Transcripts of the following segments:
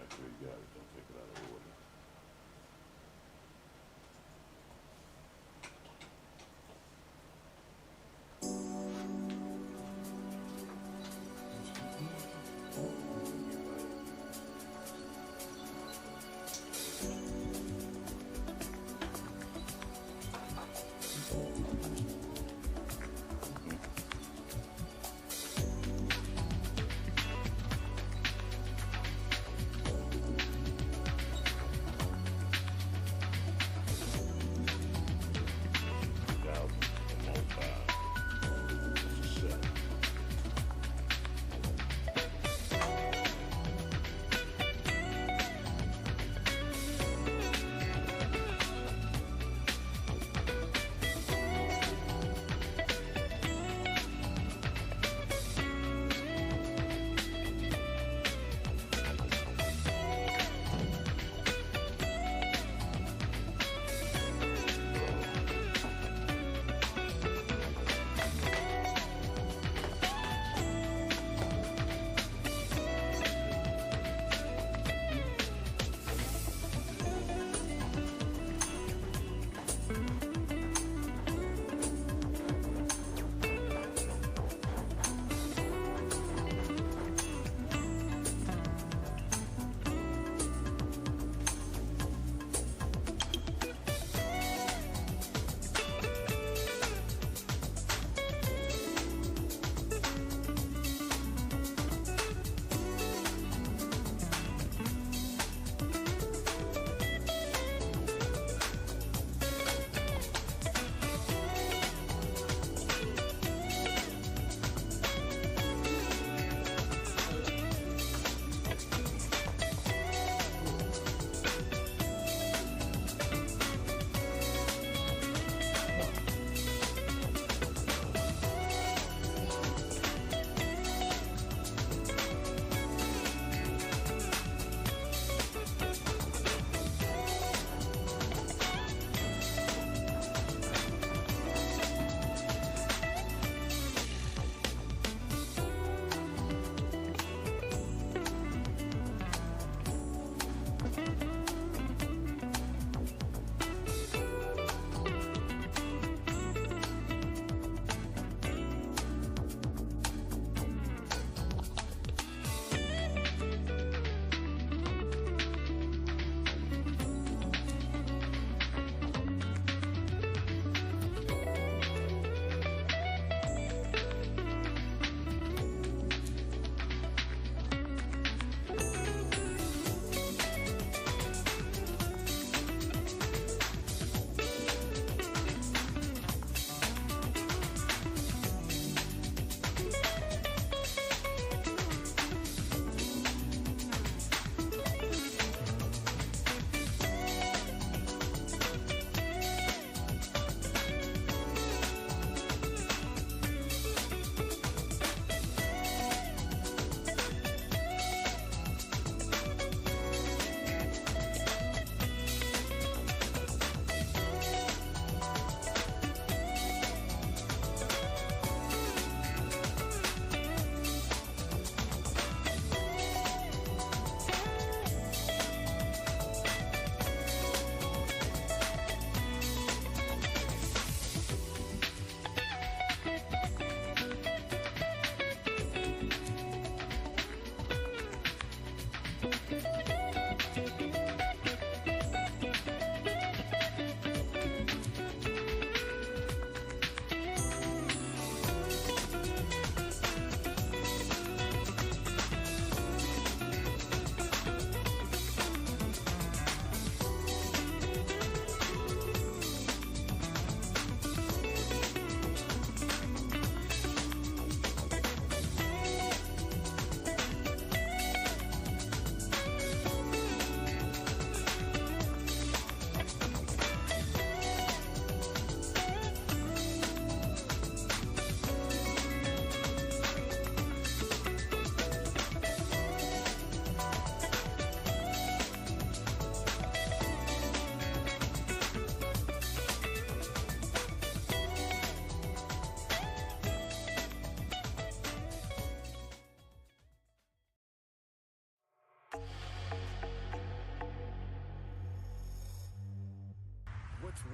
make sure you got it. Don't take it out of order.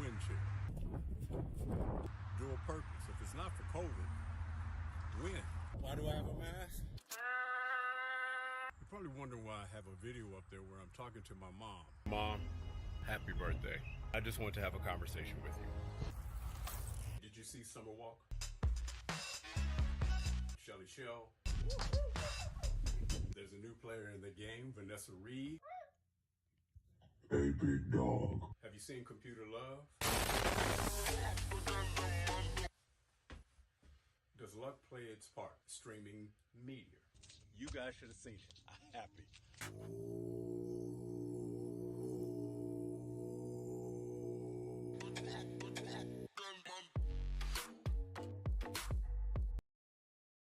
wind chill. Dual purpose. If it's not for COVID, when? Why do I have a mask? You're probably wondering why I have a video up there where I'm talking to my mom. Mom, happy birthday. I just wanted to have a conversation with you. Did you see Summer Walk? Shelly Shell. There's a new player in the game, Vanessa Reed. Hey, big dog. Have you seen Computer Love? Does luck play its part? Streaming Meteor. You guys should have seen it. I'm happy.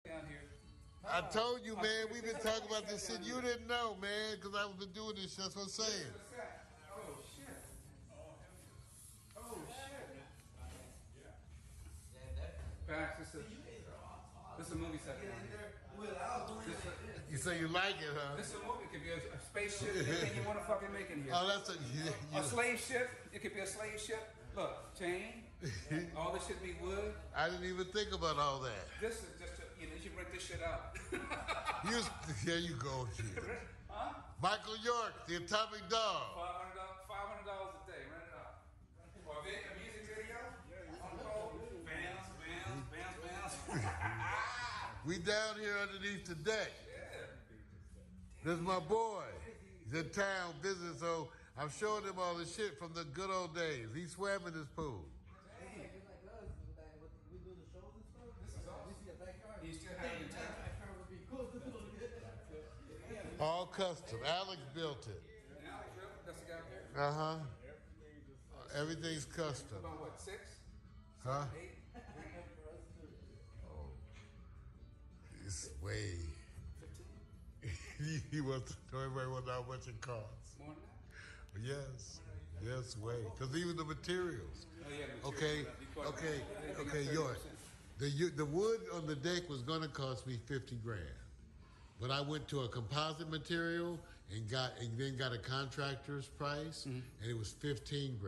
Down here. I told you, man, we've been talking about this shit. You didn't know, man, because I've been doing this shit. That's what I'm saying. What's that? Oh, shit. Oh, shit. Pax, this is a movie set. You say you like it, huh? This is a movie. It could be a spaceship, anything you want to fucking make in here. Oh, that's A slave ship. It could be a slave ship. Look, chain. All this should be wood. I didn't even think about all that. This is just, you should rent this shit out. There you go, kid. Huh? Michael York, the Atomic Dog. $500 a day. Rent it out. Or a music video. Bounce, bounce, bounce, bounce. We down here underneath the deck. Yeah. This is my boy. He's in town visiting, so I'm showing him all the shit from the good old days. He swam in this pool. You still have your time. All custom. Alex built it. Yeah, that's the guy up there. Uh-huh. Everything's custom. About what, 6? Huh? 8? Oh. It's way. 15? He wants to know everybody wants to know how much it costs. More than that? Yes. Yes, way. Because even the materials. Oh, yeah, the Okay, York. The wood on the deck was going to cost me $50,000. But I went to a composite material and then got a contractor's price, and it was $15,000.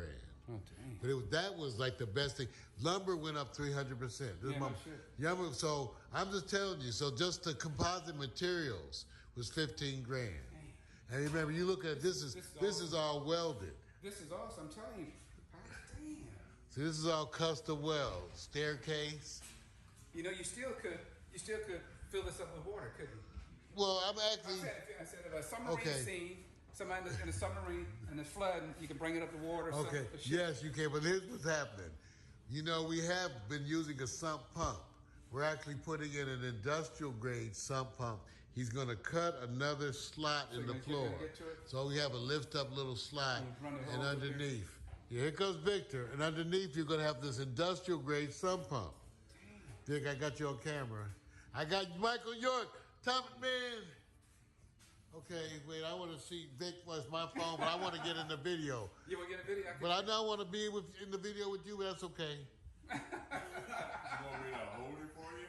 Oh, dang. But that was like the best thing. Lumber went up 300%. So I'm just telling you. So just the composite materials was $15,000. And remember, you look at this is all welded. This is awesome. I'm telling you. Damn. So this is all custom weld. Staircase. You still could fill this up with water, couldn't you? Well, I'm actually. I said if a submarine scene, somebody in a submarine and it's flooding, you can bring it up to water. Okay. Yes, you can. But here's what's happening. We have been using a sump pump. We're actually putting in an industrial grade sump pump. He's going to cut another slot in the floor. So we have a lift up little slot, and underneath. Yeah, here comes Victor. And underneath, you're going to have this industrial grade sump pump. Vic, I got you on camera. I got Michael York. Top man. Okay, wait, I want to see Vic was my phone, but I want to get in the video. You want to get a video? But I don't want to be in the video with you, but that's okay. You want me to hold it for you?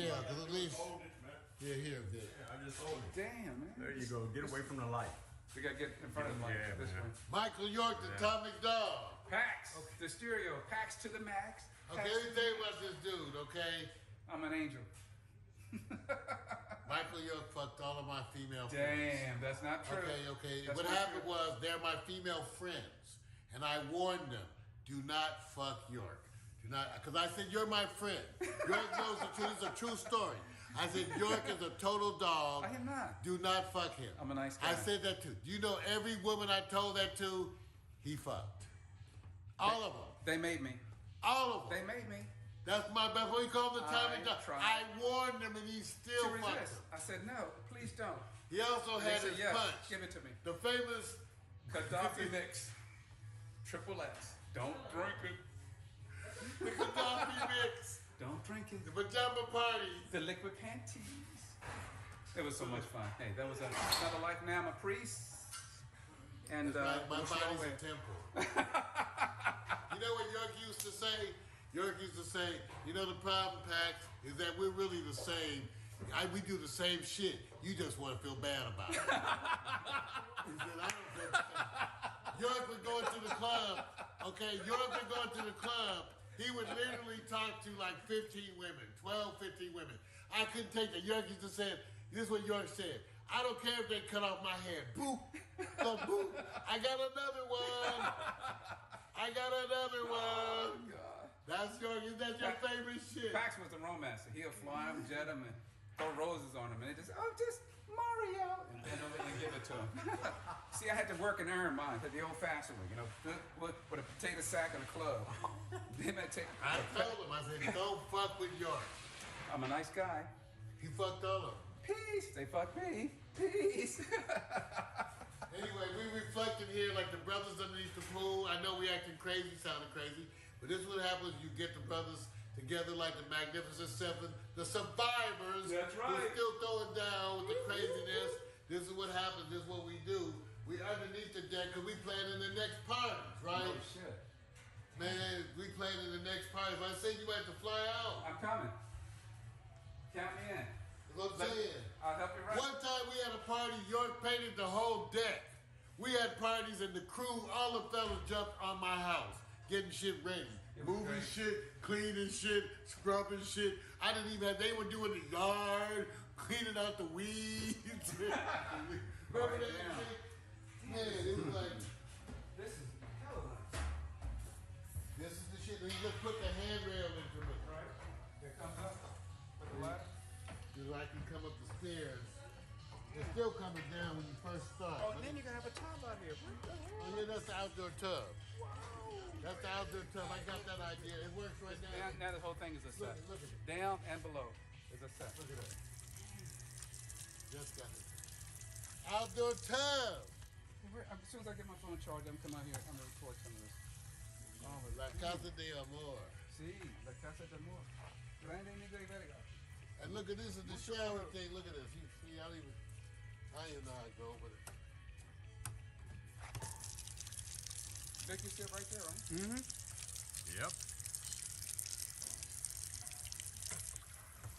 Yeah, because at least. Hold it, man. Yeah, here, Vic. Yeah, I just hold it. Damn, man. There you go. Get away from the light. We got to get in front of the light. Yeah, This man. one. Michael York, the Atomic Dog. Pax, the stereo, Pax to the max. Okay, let me tell you about this dude, okay? I'm an angel. Michael York fucked all of my female friends. Damn, that's not true. Okay. That's What not happened true. was they're my female friends, and I warned them, do not fuck York. Do not, because I said, you're my friend. York knows the truth. It's a true story. I said, York is a total dog. I am not. Do not fuck him. I'm a nice guy. I said that too. Do you know every woman I told that to, he fucked. All of them. They made me. All of them. They made me. That's my best. What you call him the Atomic Dog? tried. I warned him and he still To fucked resist. him. I said, no, please don't. He also They had said, his yes, punch. give it to me. The famous Gaddafi mix. Triple X. Don't drink it. the Gaddafi mix. Don't drink it. The pajama party. The liquid panties. It was so much fun. Hey, that was another life. Now I'm a priest. And My we'll see body's all a that. temple. You know what York used to say? York used to say, you know the problem, Pax, is that we're really the same. We do the same shit. You just want to feel bad about it. He said, I don't feel bad. York would go into the club Okay, York would go to the club. He would literally talk to like 15 women, 12, 15 women. I couldn't take that. York used to say, this is what York said. I don't care if they cut off my head. Boo. So, boo. I got another one. I got another one. God. That's York. Is that your favorite shit? Pax was the romancer. He'll fly him, jet him, and throw roses on him. And they just, just Mario. And then over and give it to him. See, I had to work and earn mine. The old-fashioned way, with a potato sack in a club. Then I told him, I said, don't fuck with York. I'm a nice guy. He fucked all of them. Peace. They fuck me. Peace. Anyway, we reflecting here like the brothers underneath the pool. I know we acting crazy, sounding crazy, but this is what happens. You get the brothers together like the Magnificent Seven, the survivors. That's right. We're still throwing down with the craziness. This is what happens. This is what we do. We underneath the deck because we planning the next parties, right? Oh, shit. Man, we planning the next parties. I said you had to fly out. I'm coming. Count me in. That's what I'm saying. I'll help you right. One time we had a party, York painted the whole deck. We had parties and the crew, all the fellas jumped on my house, getting shit ready. Moving shit, cleaning shit, scrubbing shit. I didn't even have, they were doing the yard, cleaning out the weeds. Remember that shit? Man, it was like, this is hella nice. this is the shit. And he just put the handrail into it. Right? It comes up with the ladder. So I can come up the stairs. It's still coming down when you first start. Oh, then you're going to have a tub out here. Oh, yeah, that's the outdoor tub. Wow. That's the outdoor tub. I got that idea. It works right now. Now the whole thing is a set. Look at it. Down and below is a set. Look at that. Just got it. Outdoor tub. As soon as I get my phone charged, I'm coming out here. I'm going to record some of this. Oh, La Casa de Amor. Sí, La Casa de Amor. Grande y verga. And look at this is the shower thing. Look at this. You see, I don't even know how to go over it. Vic, you sit right there, right? Mm-hmm. Yep.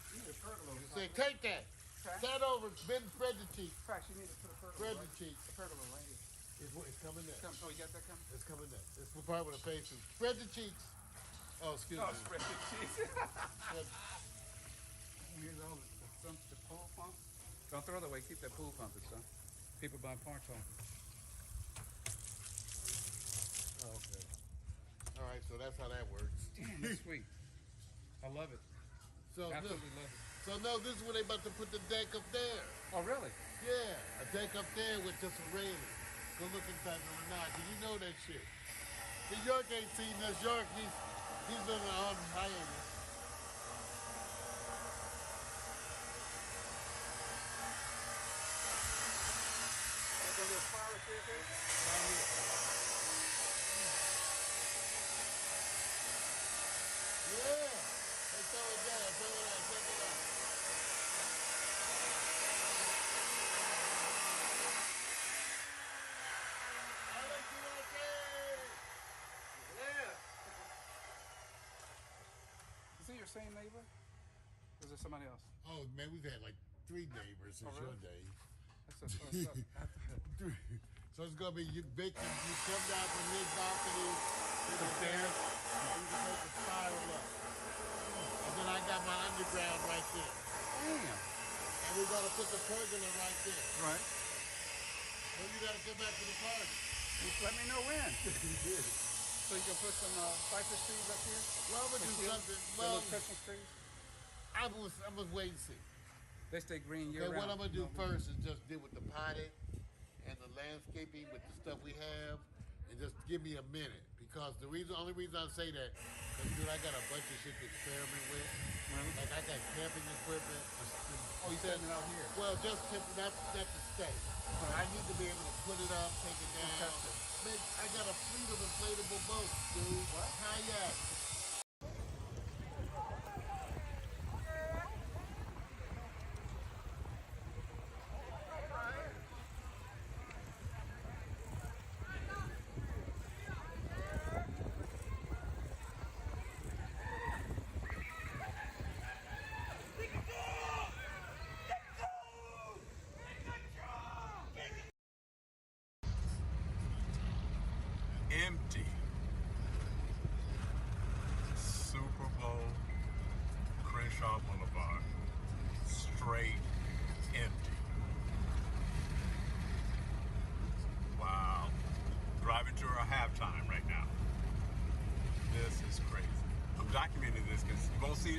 You need a pergola. Say, take that. Stand over. Spread the cheeks. Crash, you need to put a pergola. Spread right? the cheeks. A pergola right here. It's coming next. Oh, you got that coming? It's coming next. It's the part with the faces. Spread the cheeks. Oh, excuse me. Spread the cheeks. Here's all the pool pump. Don't throw it away. Keep that pool pump, son. People buying parts on. Oh, okay. All right, so that's how that works. Damn, that's sweet. I love it. So Absolutely love it. So no, this is where they about to put the deck up there. Oh, really? Yeah, a deck up there with just a railing. Go look inside the Renard. Did you know that shit? The York ain't seen this. York, he's been on hiatus. Yeah, let's throw it down, check it out. I like you like that. Yeah. Is it your same neighbor? Or is it somebody else? Oh man, we've had like 3 neighbors since your day. That's So it's gonna be you, Vic, you come down from his balcony to the stairs, and you can take the spiral up. And then I got my underground right there. Damn. And we're gonna put the pergola right there. Right. Well, you gotta come back to the party. Just let me know when. So you can put some cypress trees up here? Well, I'm gonna do something. Well, Well, Christmas trees? I'm gonna wait and see. They stay green year Okay, round. what I'm gonna do first is just deal with the potted and the landscaping with the stuff we have, and just give me a minute. Because the only reason I say that is because I got a bunch of shit to experiment with. Like I got camping equipment. Oh, you setting it out here? Well, just not to stay. I need to be able to put it up, take it down. Test it. Man, I got a fleet of inflatable boats, dude. What? Kayaks. Empty.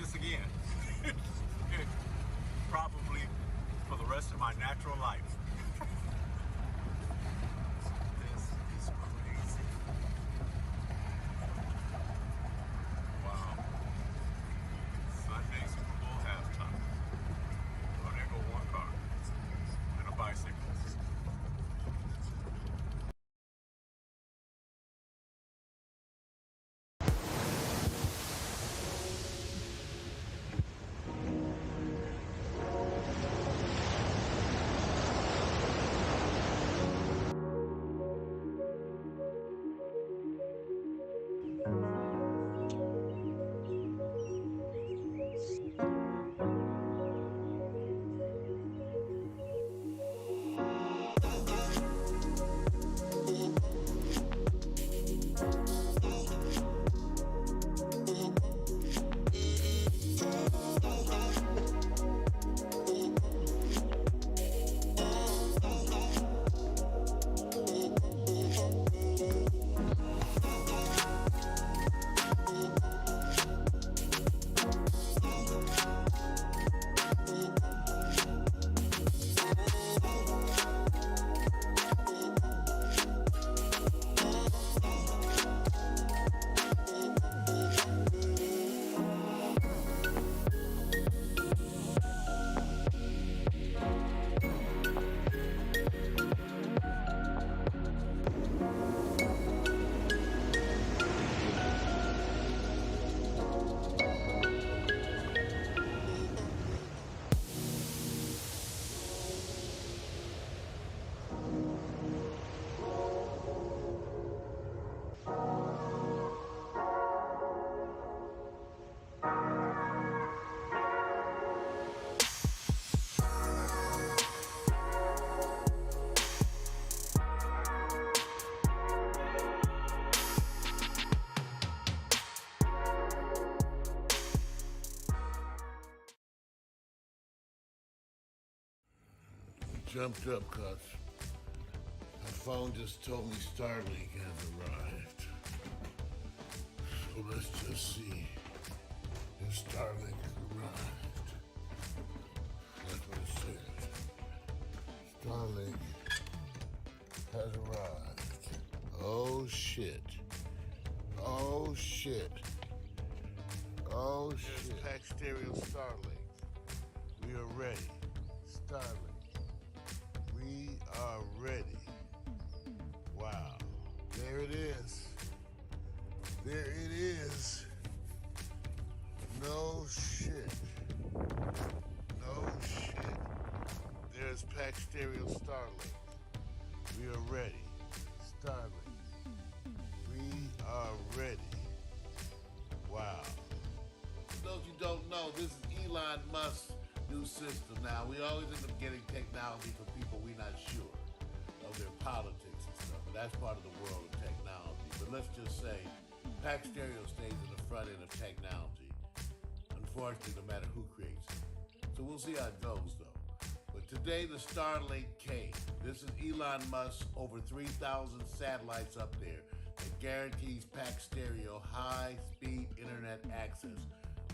this again. Probably for the rest of my natural life. This is crazy. Wow. Sunday Super Bowl halftime. Oh, there go one car and a bicycle. Jumped up because my phone just told me Starlink has arrived. So let's just see if Starlink has arrived. That's what it says. Starlink has arrived. Oh shit. Oh shit. Oh shit. Pax Stereo Starlink. We are ready. Starlink. We are ready. Wow. There it is. There it is. No shit. No shit. There's Pax Stereo Starlink. We are ready. Starlink. We are ready. Wow. For those you don't know, this is Elon Musk's new system. Now, we always end up getting technology for people we're not sure of their politics and stuff, but that's part of the world of technology. But let's just say, Pax Stereo stays in the front end of technology, unfortunately, no matter who creates it. So we'll see how it goes, though. But today, the Starlink came. This is Elon Musk's over 3,000 satellites up there that guarantees Pax Stereo high-speed internet access,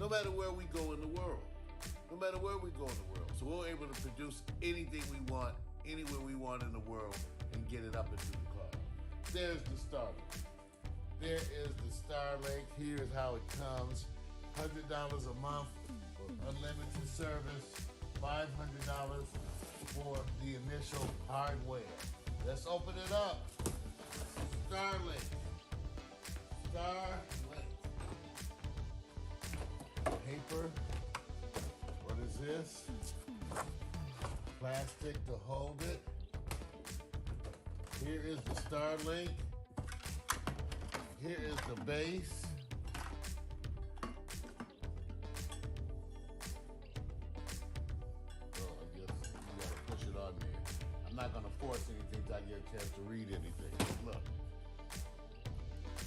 no matter where we go in the world. No matter where we go in the world. So we're able to produce anything we want, anywhere we want in the world, and get it up into the cloud. There's the Starlink. There is the Starlink. Here's how it comes. $100 a month for unlimited service. $500 for the initial hardware. Let's open it up. Starlink. Starlink. Paper. What is this? Plastic to hold it. Here is the Starlink. Here is the base. Oh, I guess you gotta push it on there. I'm not gonna force anything till I get a chance to read anything. Look.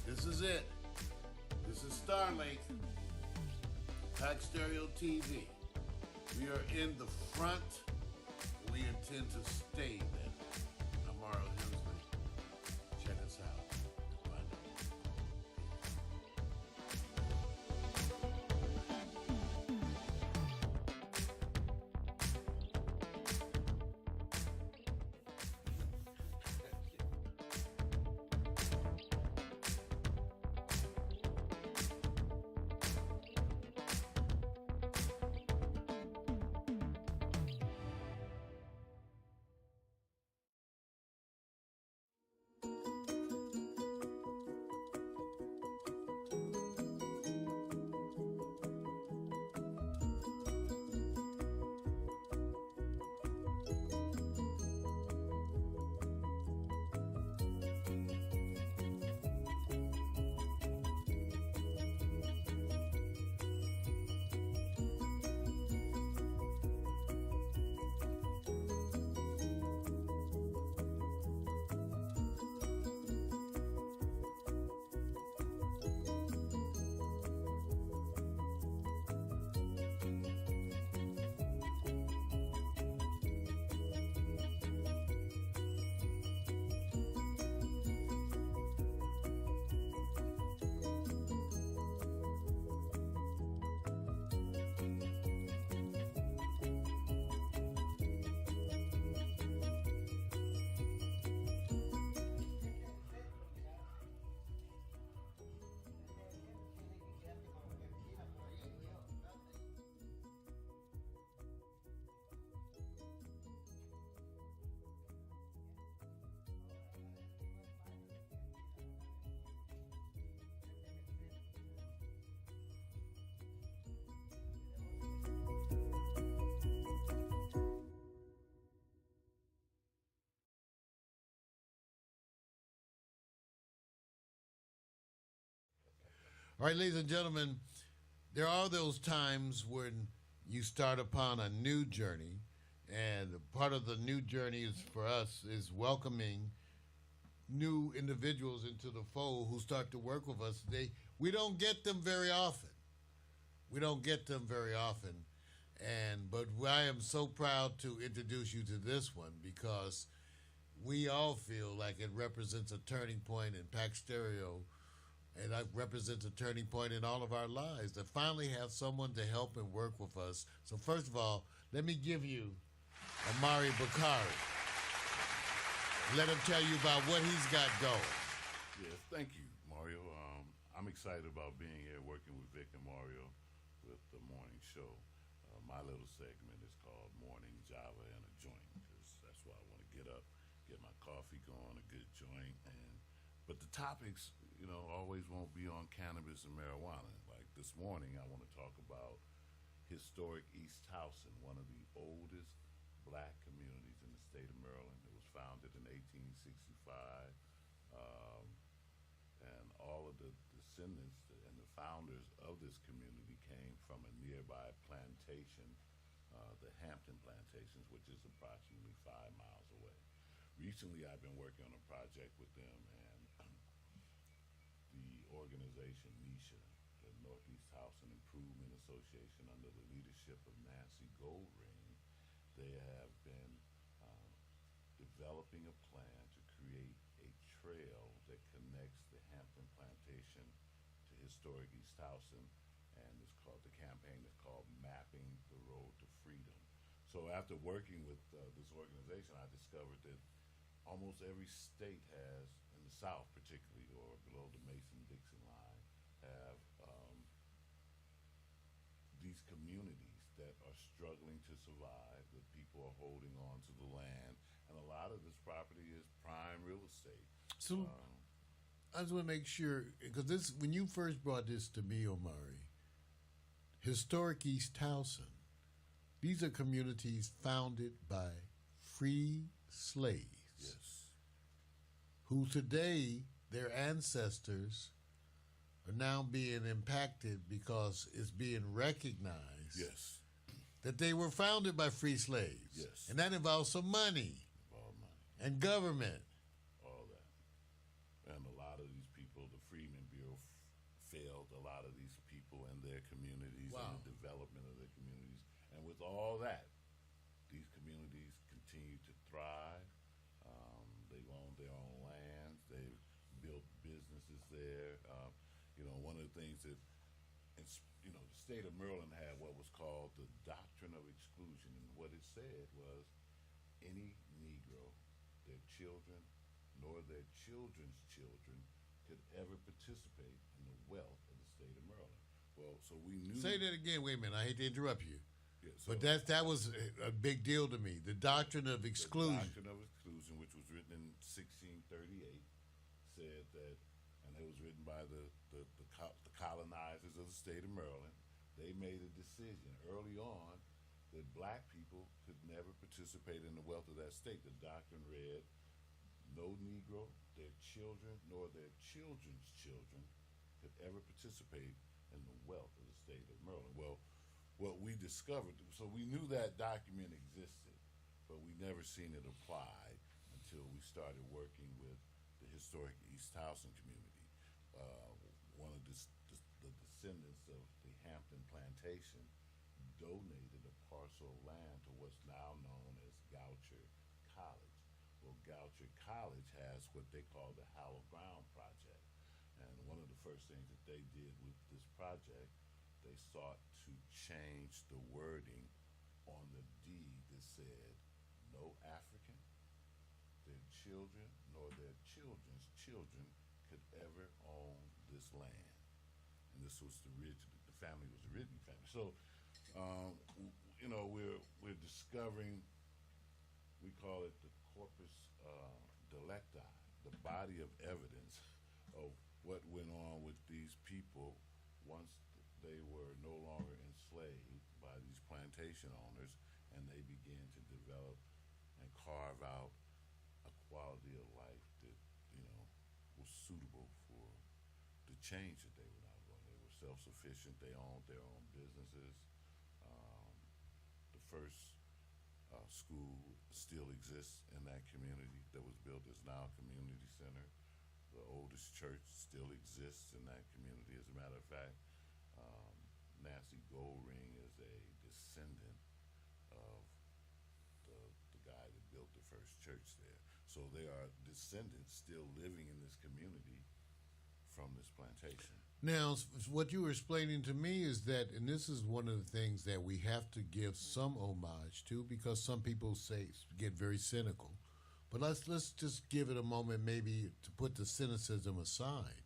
This is it. This is Starlink. Pax Stereo TV. We are in the front. We intend to stay there. I'm Mario Hensley. Check us out. Bye now. All right, ladies and gentlemen, there are those times when you start upon a new journey, and part of the new journey is for us is welcoming new individuals into the fold who start to work with us. We don't get them very often. We don't get them very often, but I am so proud to introduce you to this one because we all feel like it represents a turning point in Pax Stereo, and it represents a turning point in all of our lives to finally have someone to help and work with us. So first of all, let me give you Amari Bakari. Let him tell you about what he's got going. Yes, thank you, Mario. I'm excited about being here working with Vic and Mario with the morning show. My little segment is called Morning Java and a Joint because that's why I want to get up, get my coffee going, a good joint, but the topics, always won't be on cannabis and marijuana. Like this morning, I want to talk about historic East Towson, one of the oldest black communities in the state of Maryland. It was founded in 1865, and all of the descendants and the founders of this community came from a nearby plantation, the Hampton Plantations, which is approximately 5 miles away. Recently, I've been working on a project with them, and the organization NESHA, the Northeast Towson Improvement Association, under the leadership of Nancy Goldring, they have been developing a plan to create a trail that connects the Hampton Plantation to historic East Towson, and the campaign is called Mapping the Road to Freedom. So after working with this organization, I discovered that almost every state has, in the South particularly, or below the Mason-Dixon line, have these communities that are struggling to survive, that people are holding on to the land, and a lot of this property is prime real estate. So I just want to make sure, because when you first brought this to me, Omari, historic East Towson, these are communities founded by free slaves. Yes. Who today, their ancestors are now being impacted because it's being recognized. Yes. That they were founded by free slaves. Yes. And that involves some money. And government. All that. And a lot of these people, the Freedmen Bureau failed a lot of these people and their communities. Wow. And the development of their communities. And with all that, these communities continue to thrive. They've owned their own lands. They've built businesses there. One of the things that, the state of Maryland had what was called the doctrine of exclusion. And what it said was any Negro, their children, nor their children's children could ever participate in the wealth of the state of Maryland. Well, so we knew. Say that again. Wait a minute. I hate to interrupt you. Yeah, so But that was a big deal to me. The doctrine of exclusion. The doctrine of exclusion, which was written in 1638, said that, and it was written by the colonizers of the state of Maryland. They made a decision early on that black people could never participate in the wealth of that state. The doctrine read, no Negro, their children, nor their children's children could ever participate in the wealth of the state of Maryland. Well, what we discovered, so we knew that document existed, but we never seen it applied until we started working with the historic East Towson community. One of the descendants of the Hampton Plantation donated a parcel of land to what's now known as Goucher College. Well, Goucher College has what they call the Hallowed Ground Project. And one of the first things that they did with this project, they sought to change the wording on the deed that said, no African, their children, nor their children's children could ever own this land. And this was the family was the Ridley family. So, we're discovering, we call it the corpus delicti, the body of evidence of what went on with these people once they were no longer enslaved by these plantation owners, and they began to develop and carve out a quality of life that, was suitable for the change that they were now going. self-sufficient. They owned their own businesses. Um, the first school still exists in that community that was built. Is now a community center. The oldest church still exists in that community. As a matter of fact, Nancy Goldring is a descendant of the guy that built the first church there. So there are descendants still living in this community from this plantation. Now, what you were explaining to me is that, and this is one of the things that we have to give some homage to, because some people get very cynical. But let's just give it a moment, maybe, to put the cynicism aside.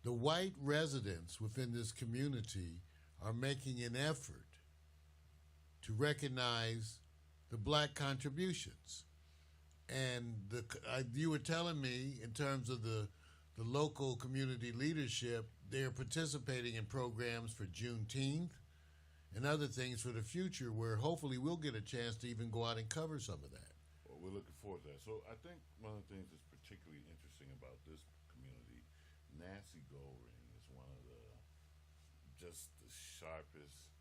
The white residents within this community are making an effort to recognize the black contributions. And you were telling me, in terms of the local community leadership, they're participating in programs for Juneteenth and other things for the future, where hopefully we'll get a chance to even go out and cover some of that. Well, we're looking forward to that. So I think one of the things that's particularly interesting about this community, Nancy Goldring is one of just the sharpest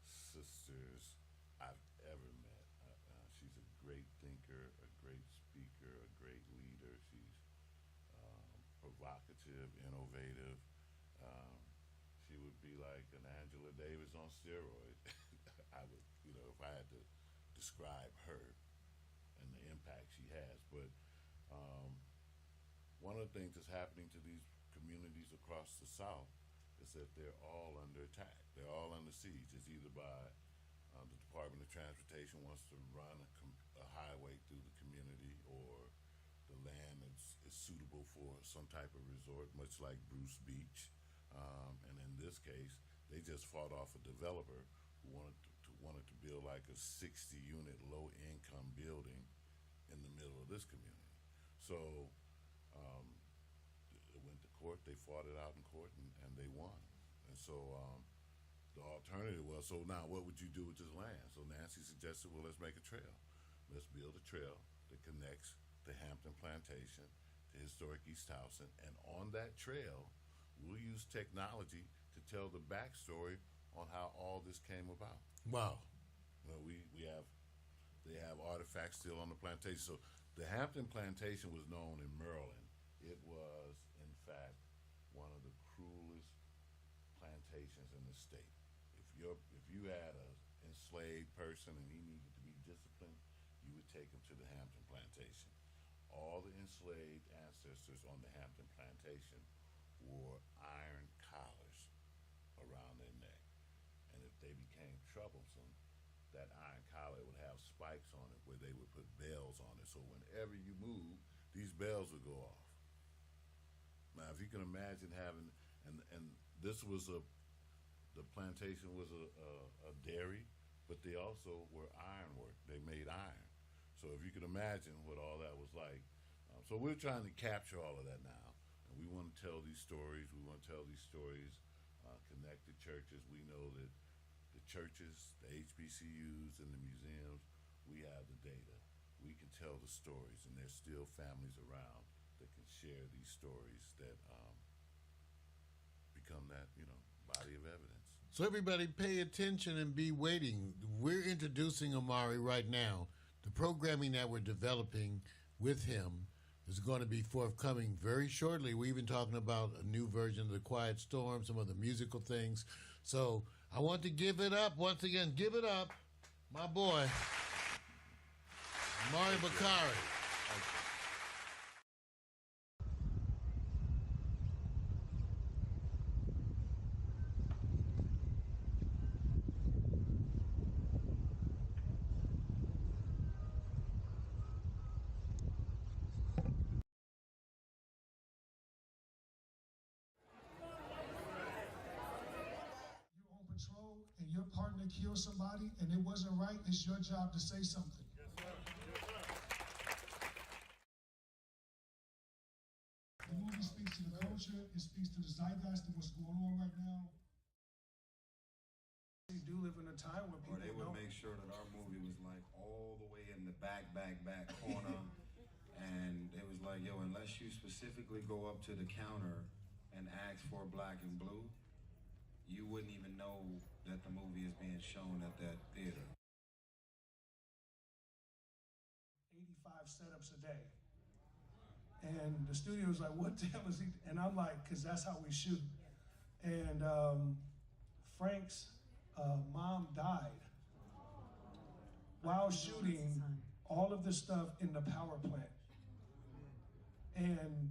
sisters I've ever met. She's a great thinker, a great speaker, a great leader. She's provocative, innovative. She would be like an Angela Davis on steroids. I would, if I had to describe her and the impact she has. But one of the things that's happening to these communities across the South is that they're all under attack. They're all under siege. It's either by the Department of Transportation wants to run a highway through the community, or the land is suitable for some type of resort, much like Bruce Beach. And in this case, they just fought off a developer who wanted to build like a 60-unit low-income building in the middle of this community. So it went to court. They fought it out in court, and they won. And so the alternative was, so now what would you do with this land? So Nancy suggested, well, let's make a trail. Let's build a trail that connects the Hampton Plantation to historic East Towson, and on that trail, we'll use technology to tell the backstory on how all this came about. Wow. They have artifacts still on the plantation. So the Hampton Plantation was known in Maryland. It was, in fact, one of the cruelest plantations in the state. If you had an enslaved person and he needed to be disciplined, you would take him to the Hampton Plantation. All the enslaved ancestors on the Hampton Plantation wore iron collars around their neck. And if they became troublesome, that iron collar would have spikes on it where they would put bells on it. So whenever you moved, these bells would go off. Now, if you can imagine having, and this was the plantation was a dairy, but they also were ironwork. They made iron. So if you can imagine what all that was like. So we're trying to capture all of that now. And we want to tell these stories. We want to tell these stories, connect the churches. We know that the churches, the HBCUs, and the museums, we have the data. We can tell the stories, and there's still families around that can share these stories that become that, body of evidence. So everybody pay attention and be waiting. We're introducing Omari right now. The programming that we're developing with him is going to be forthcoming very shortly. We're even talking about a new version of The Quiet Storm, some of the musical things. So I want to give it up. Once again, give it up, my boy, Omari Bakari. And your partner killed somebody and it wasn't right, it's your job to say something. The movie speaks to the culture, it speaks to the zeitgeist of what's going on right now. They do live in a time where people they would make sure that our movie was like all the way in the back corner. And it was like, yo, unless you specifically go up to the counter and ask for black and blue, you wouldn't even know that the movie is being shown at that theater. 85 setups a day. And the studio's like, what the hell is he? And I'm like, because that's how we shoot. And Frank's mom died while shooting all of this stuff in the power plant. And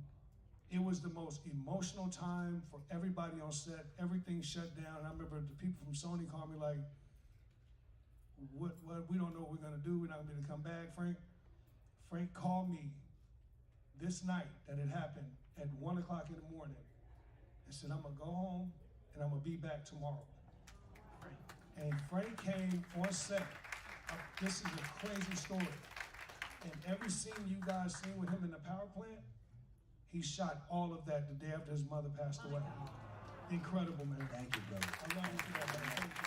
it was the most emotional time for everybody on set. Everything shut down. And I remember the people from Sony called me like, what, we don't know what we're gonna do. We're not gonna be able to come back, Frank. Frank called me this night that it happened at 1 o'clock in the morning and said, I'm gonna go home and I'm gonna be back tomorrow. And Frank came on set. This is a crazy story. And every scene you guys seen with him in the power plant, he shot all of that the day after his mother passed away. Incredible, man. Thank you, brother. I love you for that, man. Thank you.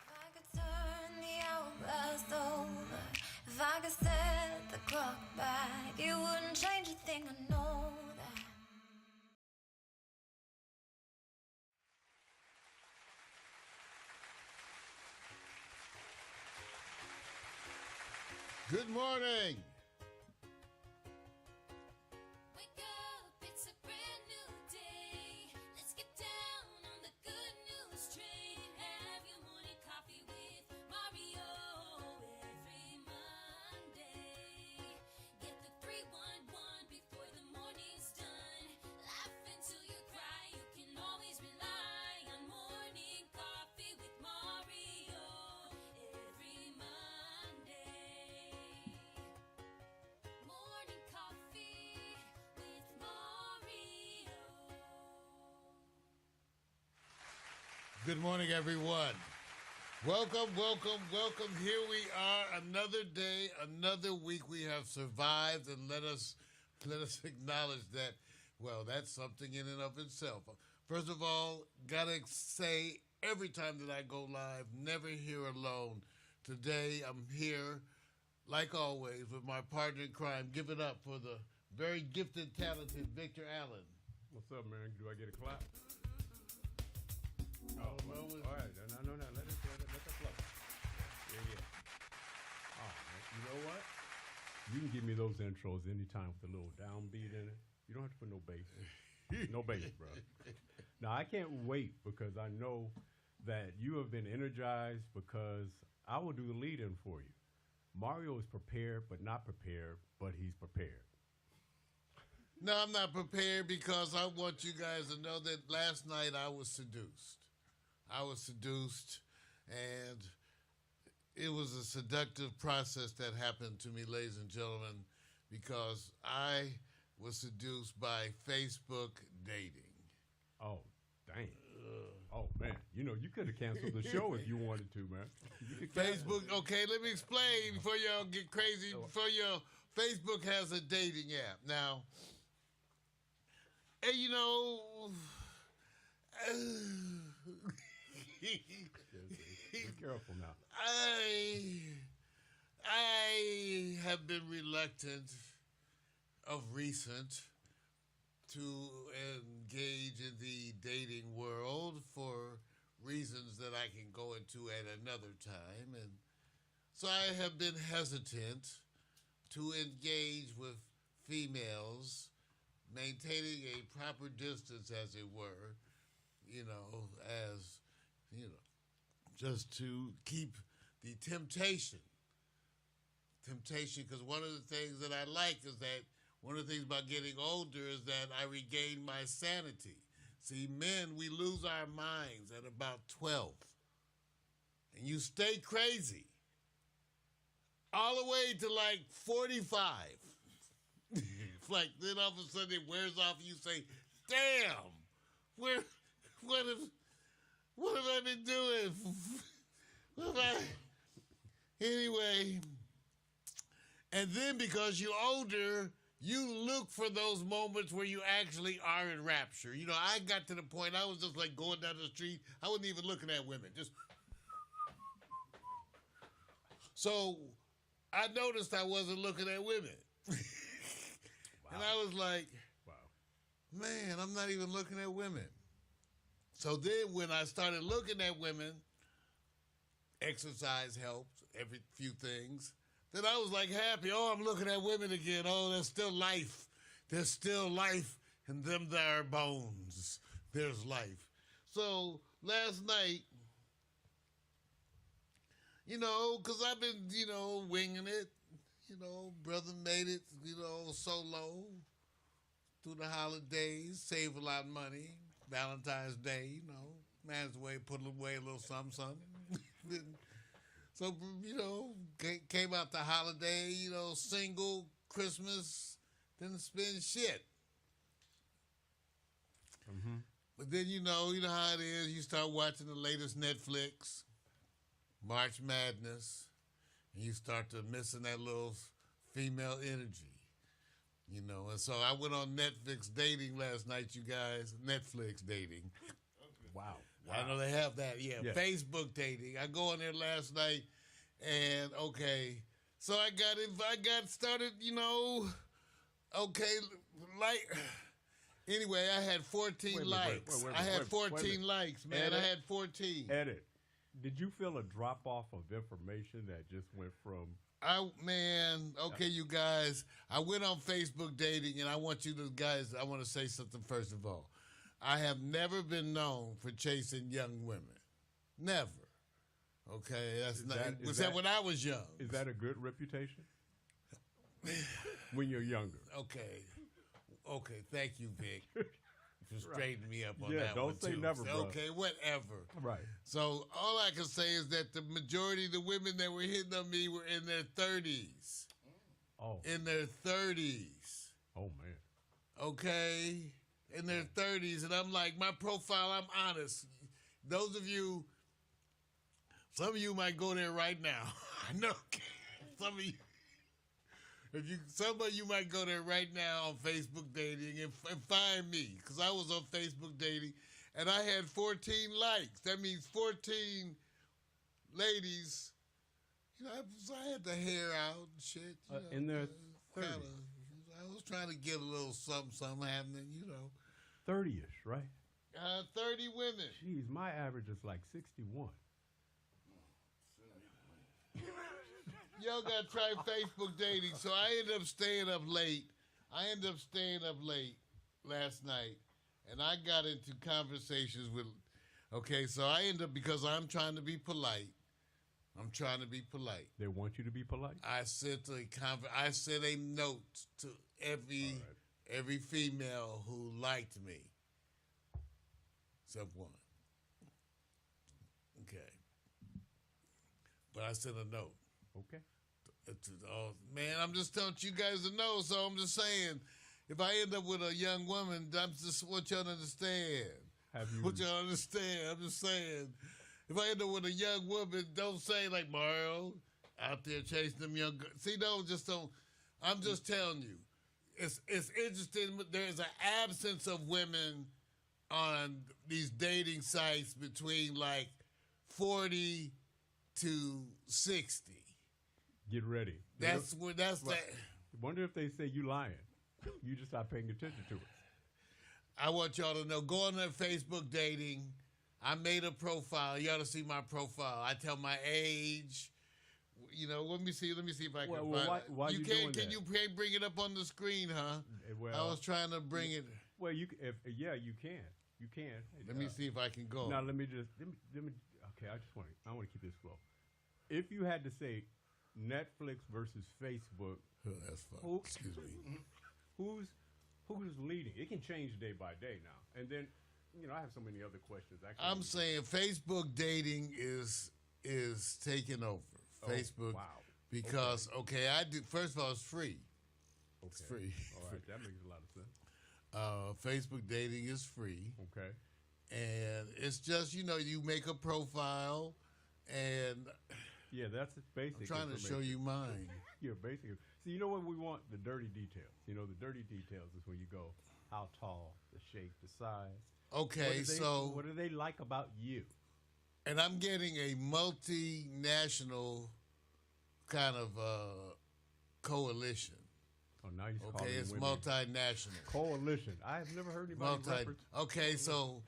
If I could turn the hourglass over, if I could set the clock back, it wouldn't change a thing, I know that. Good morning. Wake up, it's a brand new day. Let's get down on the good news train. Have your morning coffee with Mario every Monday. Get the 311 before the morning's done. Laugh until you cry. You can always rely on morning coffee with Mario every Monday. Morning coffee with Mario. Good morning, everyone. Welcome, welcome, welcome. Here we are, another day, another week. We have survived, and let us acknowledge that. Well, that's something in and of itself. First of all, gotta say, every time that I go live, never here alone. Today, I'm here, like always, with my partner in crime. Give it up for the very gifted, talented Victor Allen. What's up, man? Do I get a clap? Oh, well, All right. No. Let it flow. Yeah. Oh, man. You know what? You can give me those intros anytime with a little downbeat in it. You don't have to put no bass. No bass, bro. Now, I can't wait because I know that you have been energized because I will do the lead-in for you. Mario is prepared, but not prepared, but he's prepared. No, I'm not prepared because I want you guys to know that last night I was seduced. And it was a seductive process that happened to me, ladies and gentlemen, because I was seduced by Facebook dating. Oh, dang. Oh, man. You know, you could have canceled the show if you wanted to, man. You could cancel Facebook, okay, let me explain before y'all get crazy. Facebook has a dating app. Now, and you know, Be careful now. I have been reluctant of recent to engage in the dating world for reasons that I can go into at another time. And so I have been hesitant to engage with females, maintaining a proper distance, as it were, just to keep the temptation, because one of the things that I like is that one of the things about getting older is that I regain my sanity. See, men, we lose our minds at about 12. And you stay crazy all the way to like 45. It's like then all of a sudden it wears off and you say, damn, what have I been doing? Anyway, and then because you're older, you look for those moments where you actually are in rapture. You know, I got to the point, I was just like going down the street. I wasn't even looking at women. So I noticed I wasn't looking at women. Wow. And I was like, Wow. man, I'm not even looking at women. So then when I started looking at women, exercise helped, every few things. Then I was like happy. Oh, I'm looking at women again. Oh, there's still life. There's still life in them there bones. There's life. So last night, because I've been, winging it. Brother made it, solo through the holidays, save a lot of money. Valentine's Day, man's way, put away a little something. So, came out the holiday, single, Christmas, didn't spend shit. Mm-hmm. But then, you know how it is. You start watching the latest Netflix, March Madness, and you start to missing that little female energy. And so I went on Netflix dating last night, you guys. Netflix dating. Wow. I know they have that, yeah. Facebook dating. I go on there last night, and so I got started, anyway, I had 14 likes. I had 14 likes, man. I had 14. Edit. Did you feel a drop off of information that just went from? You guys. I went on Facebook dating, and I want to say something first of all. I have never been known for chasing young women. Never. Okay, was that when I was young? Is that a good reputation? When you're younger. Okay, thank you, Vic, for straightening me up on that one, don't say too. never, bro. Okay, whatever. Right. So all I can say is that the majority of the women that were hitting on me were in their 30s. Oh. In their 30s. Oh, man. Okay? In their 30s. And I'm like, my profile, I'm honest. Those of you, some of you might go there right now. I know. Some of you. Some of you might go there right now on Facebook dating and find me, because I was on Facebook dating and I had 14 likes. That means 14 ladies. I had the hair out and shit. In their 30s. I was trying to get a little something happening, 30-ish, right? 30 women. Jeez, my average is like 61. Y'all got to try Facebook dating. So I ended up staying up late. Last night. And I got into conversations with, so I ended up, because I'm trying to be polite. They want you to be polite? I sent a note to every female who liked me. Except one. Okay. But I sent a note. Okay. Man, I'm just telling you guys to know, so I'm just saying, if I end up with a young woman, I'm just want y'all to understand. What y'all understand? I'm just saying, if I end up with a young woman, don't say like Mario out there chasing them young girls. See, don't. I'm just telling you, it's interesting. There's an absence of women on these dating sites between like 40 to 60. Get ready. That. Wonder if they say you lying. You just not paying attention to it. I want y'all to know. Go on their Facebook dating. I made a profile. You ought to see my profile. I tell my age. Let me see if I can find it. Why you doing Can you bring it up on the screen, huh? Well, I was trying to bring it. Well, you can. You can. Let me see if I can go. Now let me. Okay, I want to keep this flow. If you had to say Netflix versus Facebook, that's fun. Excuse me. Who's leading? It can change day by day now. And then, I have so many other questions. I'm saying Facebook dating is taking over. Facebook. Wow. Because I do. First of all, it's free. Okay. It's free. All right, that makes a lot of sense. Facebook dating is free. Okay. And it's just you make a profile, and yeah, that's basic. I'm trying to show you mine. Yeah, basically. So you know what we want? The dirty details. The dirty details is when you go how tall, the shape, the size. Okay, what do they like about you? And I'm getting a multinational kind of coalition. Oh, now you're okay, it's women. Multinational. Coalition. I have never heard anybody reference. Okay, so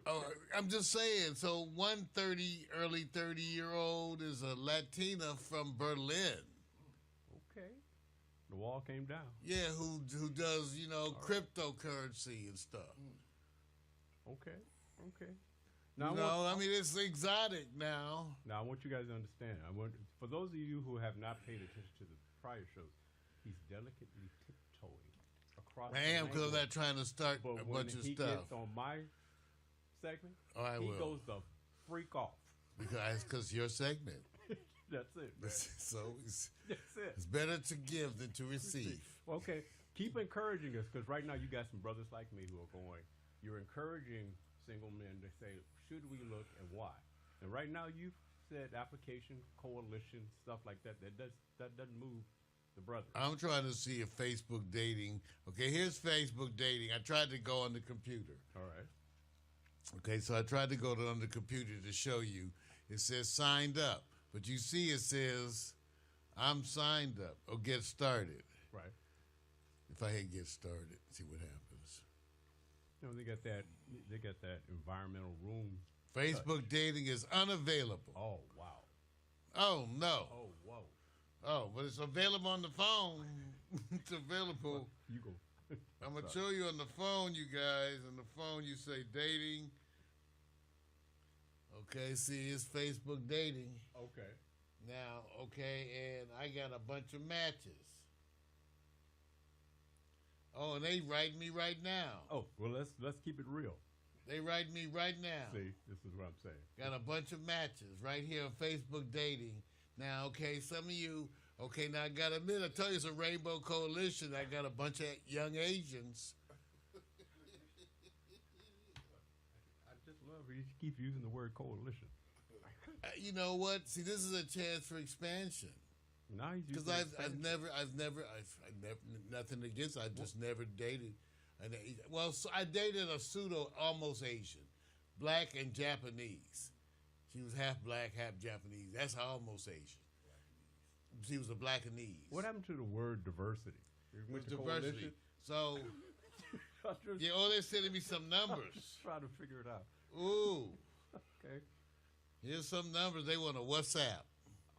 Oh, I'm just saying. So early 30-year-old is a Latina from Berlin. Okay. The wall came down. Yeah, who does cryptocurrency and stuff. Okay. Now, I mean, it's exotic now. Now I want you guys to understand. For those of you who have not paid attention to the prior shows, he's delicately tiptoeing across. I am, because I'm not trying to start a bunch of stuff. When he stuff. gets on my segment, he goes the freak off. Because your segment. That's it. Man. So that's it. It's better to give than to receive. Okay, keep encouraging us, because right now you got some brothers like me who are going. You're encouraging single men to say, should we look and why? And right now you've said application, coalition, stuff like that. That doesn't move the brothers. I'm trying to see if Facebook dating. Okay, here's Facebook dating. I tried to go on the computer. All right. Okay, so I tried to go on the computer to show you. It says signed up. But you see it says I'm signed up or get started. Right. If I hit get started, see what happens. They got that environmental room. Facebook dating is unavailable. Oh, wow. Oh, no. Oh, whoa. Oh, but it's available on the phone. It's available. You go. I'm going to show you on the phone, you guys. On the phone, you say dating. Okay, see, it's Facebook dating. Okay. Now, okay, and I got a bunch of matches. Oh, and they write me right now. Oh, well, let's keep it real. They write me right now. See, this is what I'm saying. Got a bunch of matches right here on Facebook dating. Now, okay, some of you, okay, now I got to admit, I tell you it's a rainbow coalition. I got a bunch of young Asians. I just love it. You keep using the word coalition. You know what? See, this is a chance for expansion. Now he's because I've never, nothing against. I just never dated. Well, so I dated a pseudo almost Asian, black and Japanese. She was half black, half Japanese. That's almost Asian. She was a blackanese. What happened to the word diversity? Diversity. So, yeah, they're sending me some numbers. Trying to figure it out. Ooh. Okay. Here's some numbers they want to WhatsApp.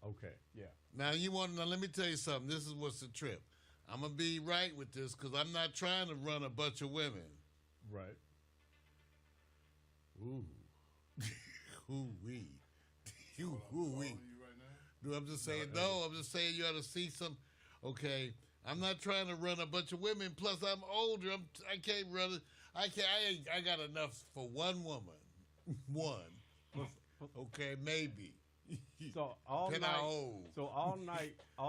Okay, yeah. Now, let me tell you something. This is what's the trip. I'm going to be right with this because I'm not trying to run a bunch of women. Right. Ooh. Ooh-wee. Ooh-wee. No, I'm just saying, I'm just saying you ought to see some. Okay, I'm not trying to run a bunch of women. Plus, I'm older. I can't run it. I got enough for one woman. One. Okay, maybe. So all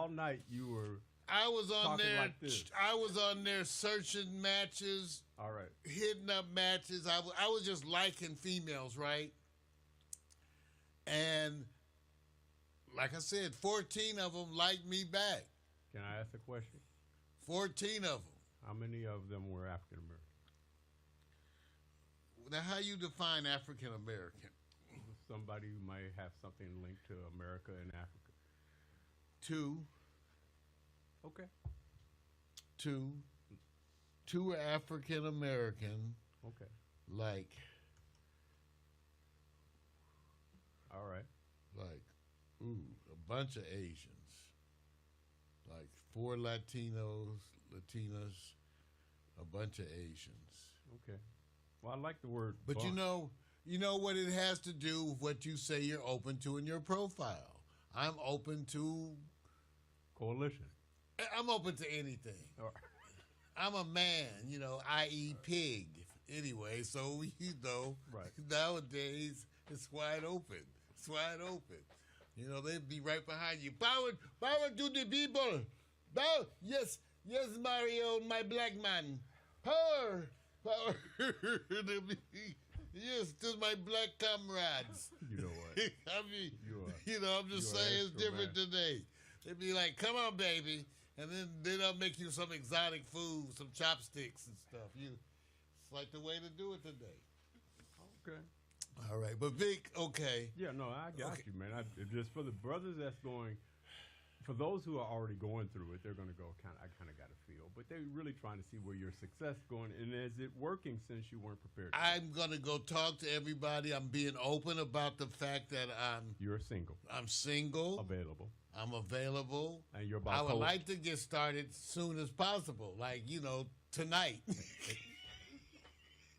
night you were. I was on there. Like this. I was on there searching matches. All right. Hitting up matches. I was just liking females, right? And like I said, 14 of them liked me back. Can I ask a question? 14 of them. How many of them were African American? Now, how you define African American? Somebody who might have something linked to America and Africa. 2. Okay. 2. 2 are African American. Okay. Like. All right. Like, a bunch of Asians. Like 4 Latinas, a bunch of Asians. Okay. Well, I like the word. But bunch. you know what it has to do with what you say you're open to in your profile. I'm open to coalition. I'm open to anything. Right. I'm a man, i.e. pig. Anyway, so right. Nowadays it's wide open. It's wide open. They'd be right behind you. Power to the people. Power. Yes, Mario, my black man. Power. Yes, to my black comrades. You know what? I mean, I'm just saying it's different today. They'd be like, come on, baby. And then they'll make you some exotic food, some chopsticks and stuff. It's like the way to do it today. Okay. All right. But Vic, okay. Yeah, no, I got you, man. Just for the brothers that's going, for those who are already going through it, they're going to go, I kind of got a feel. But they're really trying to see where your success going, and is it working since you weren't prepared? I'm gonna go talk to everybody. I'm being open about the fact that You're single, I'm single, available, I'm available, and you're about. I would like to get started soon as possible, like tonight.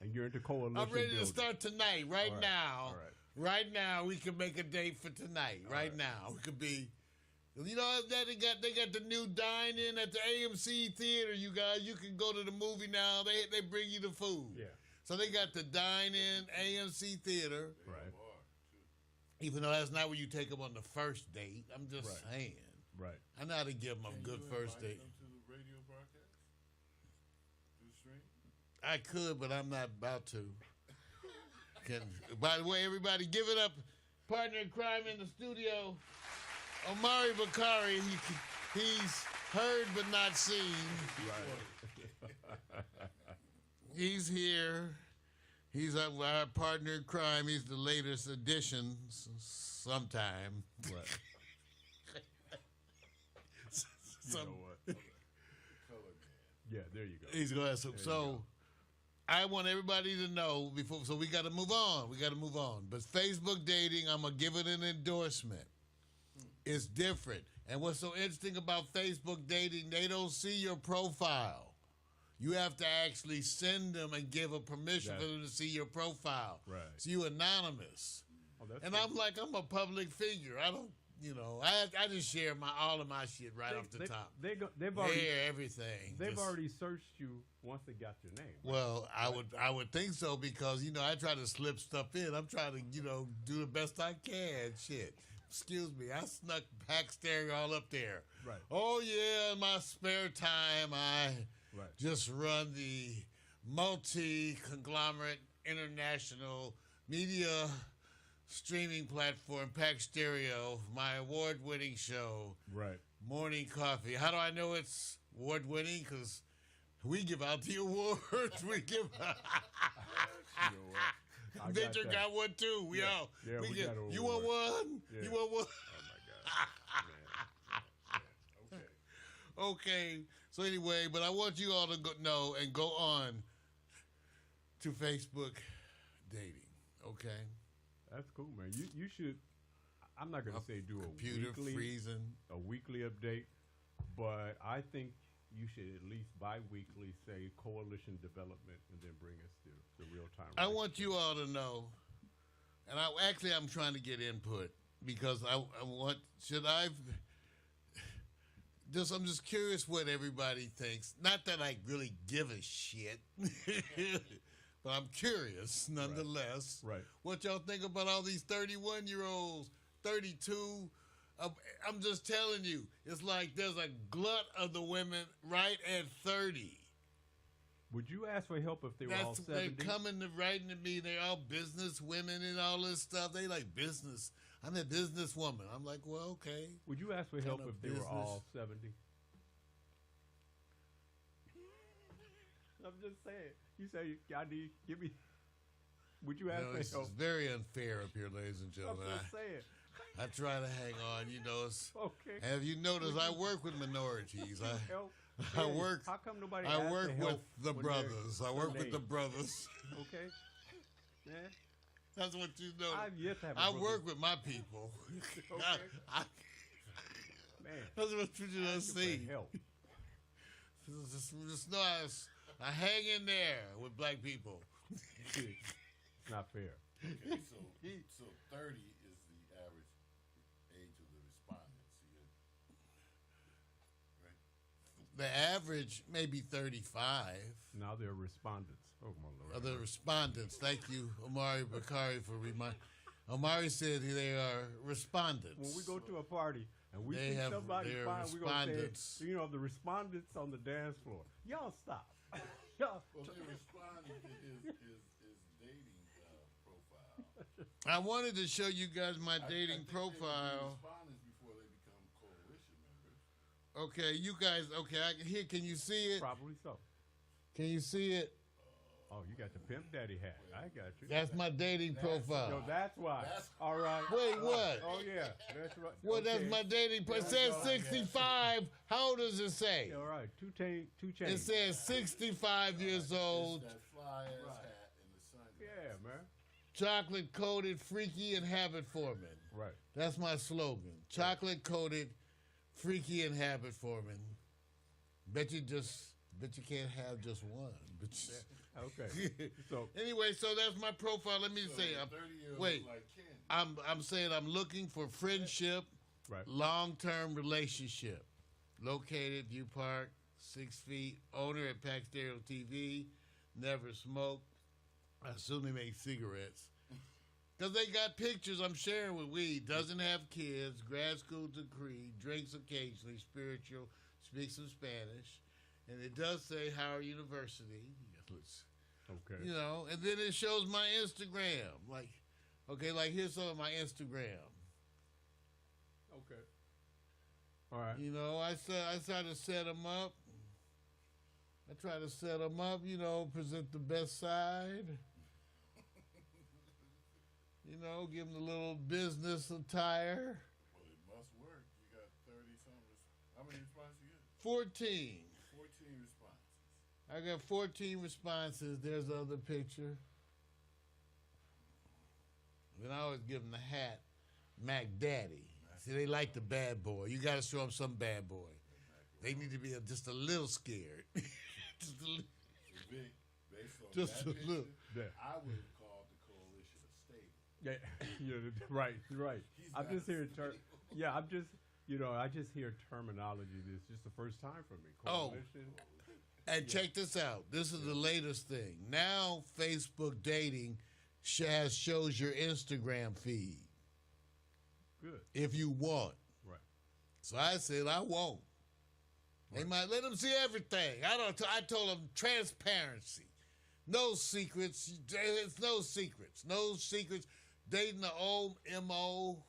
And you're into coalition. I'm ready building. to start tonight, right now. All right. Right now, we can make a date for tonight. Right now, it could be. That they got the new dine-in at the AMC theater. You guys, you can go to the movie now. They bring you the food. Yeah. So they got the dine-in AMC theater. Right. Even though that's not where you take them on the first date. I'm just saying. Right. I know how to give them a good first date. Them to the radio broadcast? Through stream? I could, but I'm not about to. By the way, everybody, give it up. Partner in crime in the studio, Omari Bakari. He's heard but not seen. Right. He's here. He's our partner in crime. He's the latest addition sometime. Right. Some, you know what? Yeah, there you go. He's going to have some. So I want everybody to know before. So we got to move on. But Facebook dating, I'm going to give it an endorsement. It's different. And what's so interesting about Facebook dating, they don't see your profile. You have to actually send them and give a permission for them to see your profile. Right. So you anonymous. Oh, that's And good. I'm like, I'm a public figure. I don't, I just share all of my shit right off the top. They've already Everything. They've Just- already searched you once they got your name. Right? Well, I would think so because I try to slip stuff in. I'm trying to do the best I can. Shit. Excuse me. I snuck Pax Stereo all up there. Right. Oh yeah, in my spare time I Right. just run the multi-conglomerate international media streaming platform Pax Stereo, my award-winning show, Right. Morning Coffee. How do I know it's award-winning? Because we give out the awards. We give out. You know what? I Victor that. got one too. We Yeah. all. Yeah, we get, got an you want award. one? Yeah. You want one? Oh my God. Man. Yeah. Okay. Okay. So anyway, but I want you all to know and go on to Facebook dating. Okay. That's cool, man. You should. I'm not gonna say do a Computer freezing. weekly update, but I think you should at least bi-weekly say coalition development and then bring us to the real time. I want you all to know, and I'm trying to get input because I want. I'm just curious what everybody thinks. Not that I really give a shit, but I'm curious nonetheless. Right. What y'all think about all these 31-year-olds, 32? I'm just telling you, it's like there's a glut of the women right at 30. Would you ask for help if they were all 70? They're coming to writing to me. They're all business women and all this stuff. They like business. I'm a businesswoman. I'm like, well, okay. Would you ask for help Kind of if they were all business. 70? I'm just saying. You say, give me. Would you ask This for help? is very unfair up here, ladies and I'm gentlemen. just saying. I try to hang on. It's, Okay. have you noticed I work with minorities? Help. I Hey, work. How come nobody I asked work for help with the when they're brothers. I work with the named? brothers. Okay. Yeah. That's what you know. I've yet to have a I brother. work with my people. Okay. Man. That's what you don't Ask for see. help. Just know I hang in there with black people. It's not fair. Okay, so 30 is the average age of the respondents. Right? The average maybe 35. Now they're respondents. Oh my Lord. Of the respondents. Thank you, Omari Bakari, for reminding. Omari said they are respondents. When we go to a party and we They see have somebody their fine, we're gonna respondents. say, the respondents on the dance floor. Y'all stop. Y'all. Well, they're responding to his dating profile. I wanted to show you guys my dating I think they would be profile. respondents before they become coalition members. Okay, you guys. Okay, here. Can you see it? Probably so. Can you see it? Oh, you got the Pimp Daddy hat. I got you. That's my dating profile. Yo, that's why. All right. Wait, what? Oh, yeah. That's right. Well, that's Okay. my dating profile. It says 65. How old does it say? All right. Two chains. It says 65 years old, That fly ass hat and the sunglasses. Yeah, man. chocolate coated, freaky, and habit forming. Right. That's my slogan. Chocolate coated, freaky, and habit forming. Bet you can't have just one. Okay. So Anyway, so that's my profile. Let me say, 30-year-old wait. like Ken. I'm saying I'm looking for friendship, right. long-term relationship. Located, View Park, 6 feet. Owner at Pax Stereo TV. Never smoked. I assume they make cigarettes. Because they got pictures I'm sharing with weed. Doesn't have kids. Grad school degree. Drinks occasionally. Spiritual. Speaks some Spanish. And it does say Howard University. Okay. You know, and then it shows my Instagram. Like here's some of my Instagram. Okay. All right. You know, I try to set them up. You know, present the best side. You know, give them the little business attire. Well, it must work. You got 30-something. How many responses you get? 14. 14 responses. I got 14 responses. There's the other picture. Then I always give them the hat, Mac Daddy. See, they like the bad boy. You got to show them some bad boy. They need to be just a little scared. Just a little. Vic, based on Just that a picture, little. Yeah. I would have called the coalition a stable. Yeah. Right. I'm just hearing I just hear terminology that's just the first time for me. Oh. Coalition. And check this out. This is the latest thing. Now Facebook dating shows your Instagram feed Good. if you want. Right. So I said I won't. They might let them see everything. I told them transparency, no secrets. It's no secrets. No secrets. Dating the old MO.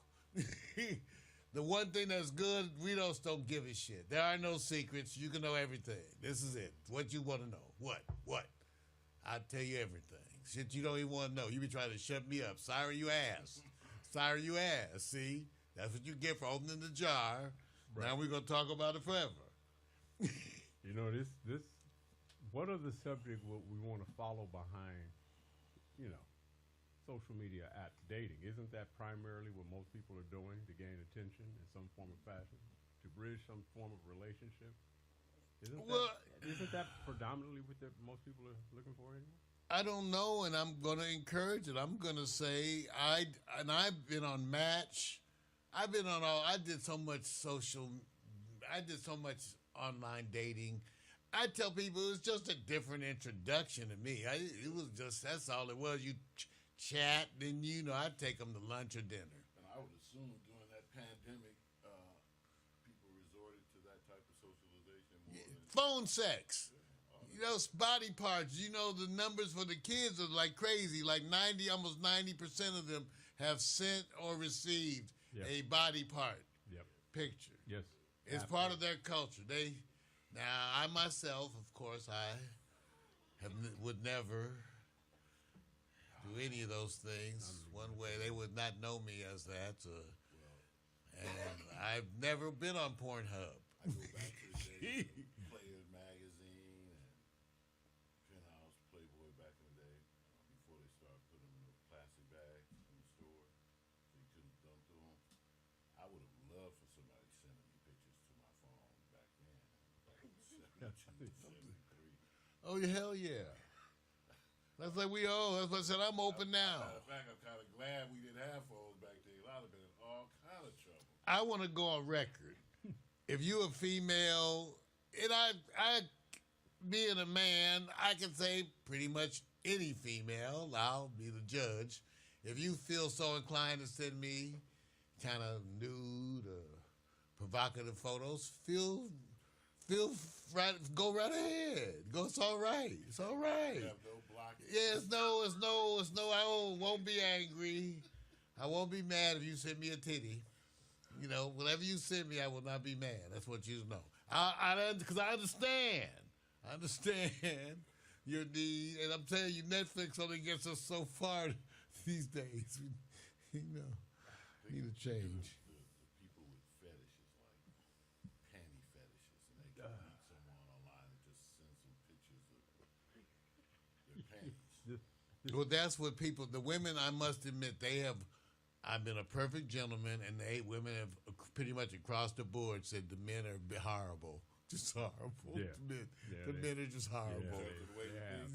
The one thing that's good, we don't give a shit. There are no secrets. You can know everything. This is it. What you want to know. What? I'll tell you everything. Shit you don't even want to know. You be trying to shut me up. Sorry you asked. Sorry you asked. See? That's what you get for opening the jar. Right. Now we're going to talk about it forever. You know, this what are the subject what we want to follow behind, social media apps, dating? Isn't that primarily what most people are doing to gain attention in some form of fashion, to bridge some form of relationship? Isn't that predominantly what most people are looking for anyway? I don't know, and I'm going to encourage it. I'm going to say I've been on Match. I did so much online dating. I tell people it was just a different introduction to me. That's all it was. You chat, then I'd take them to lunch or dinner. And I would assume during that pandemic, people resorted to that type of socialization more than Phone sex. Body parts. The numbers for the kids are like crazy. Like almost 90% of them have sent or received a body part picture. Yes. It's part of their culture. I myself, of course, would never do any of those things. One way, they would not know me as that. And I've never been on Pornhub. I go back to the days of Players Magazine and Penthouse, Playboy back in the day, before they started putting them in the plastic bags in the store, so you couldn't thumb through them. I would have loved for somebody sending me pictures to my phone back then, back in 72, 73. Oh, hell yeah. That's like that's what I said. I'm open now. Matter of fact, I'm kind of glad we didn't have phones back then. I'd have been in all kind of trouble. I want to go on record. If you a female, and I being a man, I can say pretty much any female, I'll be the judge. If you feel so inclined to send me kind of nude or provocative photos, go right ahead. It's all right. It's all right. You have no blocking. Yeah, it's no. I won't be angry. I won't be mad if you send me a titty. Whatever you send me, I will not be mad. That's what you know. Because I understand. your need. And I'm telling you, Netflix only gets us so far these days. You know, need a change. The people with fetishes, like panty fetishes, and they can meet someone online and just send some pictures of their panties. Well, that's what people, the women, I must admit, I've been a perfect gentleman, and the women have pretty much across the board said the men are horrible. Just horrible. Yeah. The men are just horrible.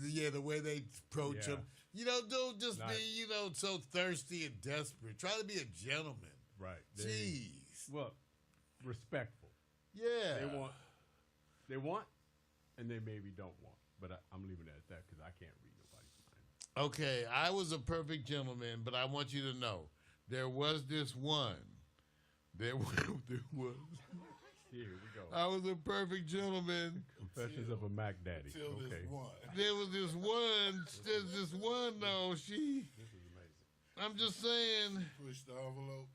Yeah. The way they approach them. You know, don't just Not- be, you know, so thirsty and desperate. Try to be a gentleman. Right. Jeez. Well, respectful. Yeah. They want, and they maybe don't want. But I'm leaving it at that because I can't read nobody's mind. Okay, I was a perfect gentleman, but I want you to know, there was this one. There was. Here we go. I was a perfect gentleman. Confessions of a Mac Daddy. Till Okay. this one. There was this one. There's this one though. This is amazing. I'm just saying. Push the envelope.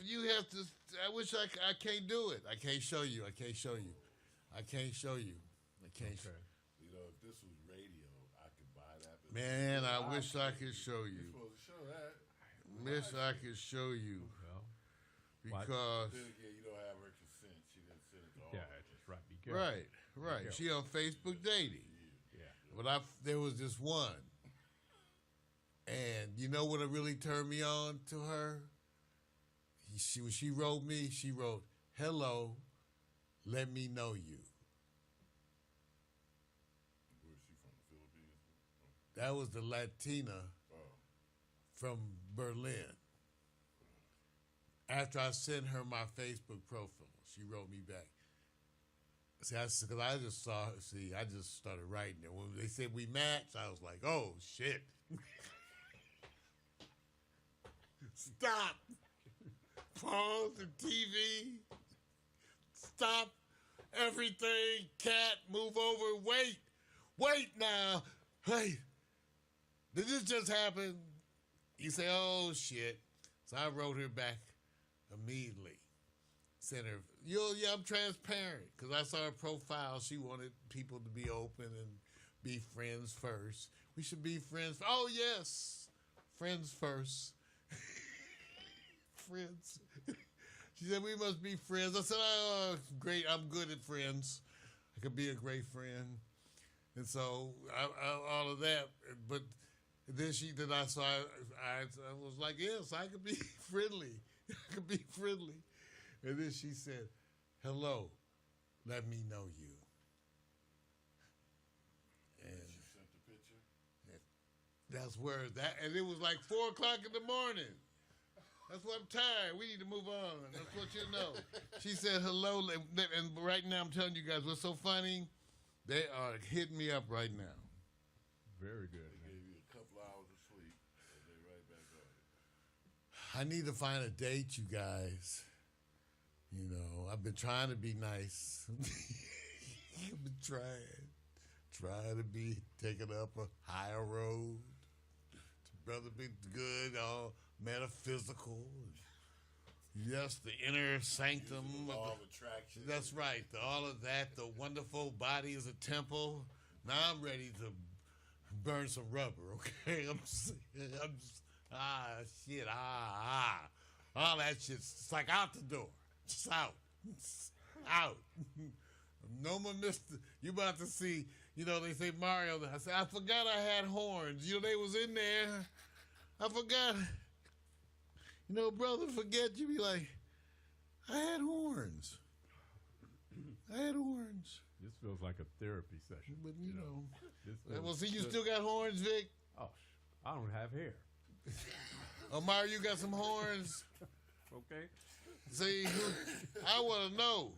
You have to. I wish I can't do it. I can't show you. I can't show you. I can't show you. I can't. Okay. You know, if this was radio, I could buy that. But Man, I wish I could show you're you. supposed to show that. Wish I could show you Well, because. Then again, you don't have her consent. She didn't send it to all. yeah, just right. Be careful. Right. She on Facebook dating. Yeah. But there was this one, and you know what really turned me on to her? When she wrote me, she wrote, "Hello, let me know you." Where is she from? The Philippines? That was the Latina from Berlin. After I sent her my Facebook profile, she wrote me back. See, because I just started writing it. When they said we matched, I was like, oh, shit. Stop. Pause the TV. Stop everything. Cat, move over. Wait now. Hey, did this just happen? You say, oh, shit. So I wrote her back immediately. Sent her, yeah, I'm transparent. Because I saw her profile. She wanted people to be open and be friends first. We should be friends. Oh, yes. Friends first. Friends. She said, we must be friends. I said, oh, great. I'm good at friends. I could be a great friend. And so, all of that. But then I was like, yes, I could be friendly. I could be friendly. And then she said, hello, let me know you. And She sent the picture. that's where and it was like 4 o'clock in the morning. That's why I'm tired. We need to move on. That's what you know. She said hello, and right now I'm telling you guys what's so funny. They are hitting me up right now. Very good. They gave you a couple hours of sleep, and they right back on it. I need to find a date, you guys. You know, I've been trying to be nice. I've been trying to be taking up a higher road. Brother be good, all metaphysical. Yes, the inner sanctum. Law of attraction. That's right. All of that. The wonderful body is a temple. Now I'm ready to burn some rubber. Okay, I'm just shit. All that shit's it's like out the door. Just out. Out. No more Mr. You about to see. You know they say Mario. I said I forgot I had horns. You know they was in there. I forgot. You know, brother, forget. You be like, I had horns. I had horns. This feels like a therapy session. But, you know. This Well, see, you feels- still got horns, Vic? Oh, I don't have hair. Oh, Mario, you got some horns? Okay. See, I want to know.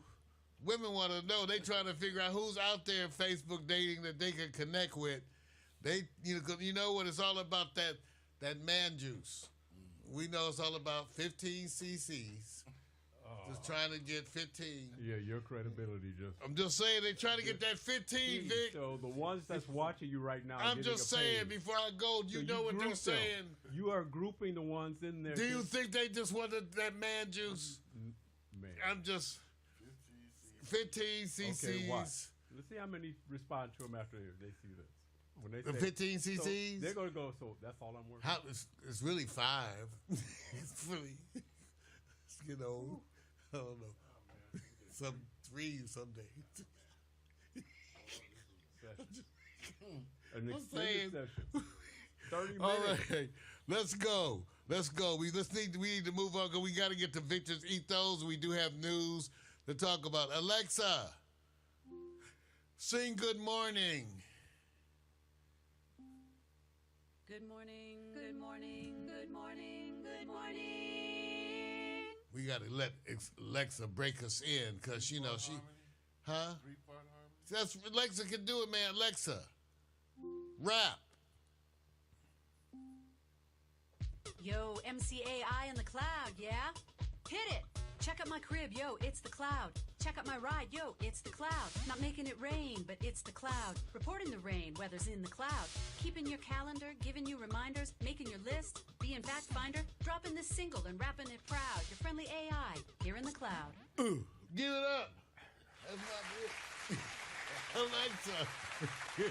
Women want to know. They trying to figure out who's out there in Facebook dating that they can connect with. They, you know what? It's all about that man juice. We know it's all about 15 cc's. Just trying to get 15. Yeah, your credibility just. I'm just saying they trying to get that 15, Vic. So the ones that's watching you right now. I'm getting just a saying page. before I go, you So know what they're group them. saying. You are grouping the ones in there. Do you think they just wanted that man juice? Man. I'm just 15 cc's. Okay, watch. Let's see how many respond to them after they see this. When they The say, 15 so cc's? they're gonna go. So that's all I'm working. How, it's really 5. It's really, you know, I don't know. Some 3 some days. An I'm extended saying. session. 30 minutes. All right, let's go. Let's go. We need to move on because we got to get to Victor's Ethos. We do have news to talk about. Alexa, sing "Good Morning." Good morning, good morning, good morning, good morning. We got to let Alexa break us in because you know she, huh? 3-part harmony. That's Alexa can do it, man. Alexa, rap. Yo, MCAI in the cloud, yeah? Hit it! Check out my crib, yo, it's the cloud. Check out my ride, yo, it's the cloud. Not making it rain, but it's the cloud. Reporting the rain, weather's in the cloud. Keeping your calendar, giving you reminders, making your list, being fact finder, dropping this single and rapping it proud. Your friendly AI, here in the cloud. Give it up. That's my bitch. Alexa. AI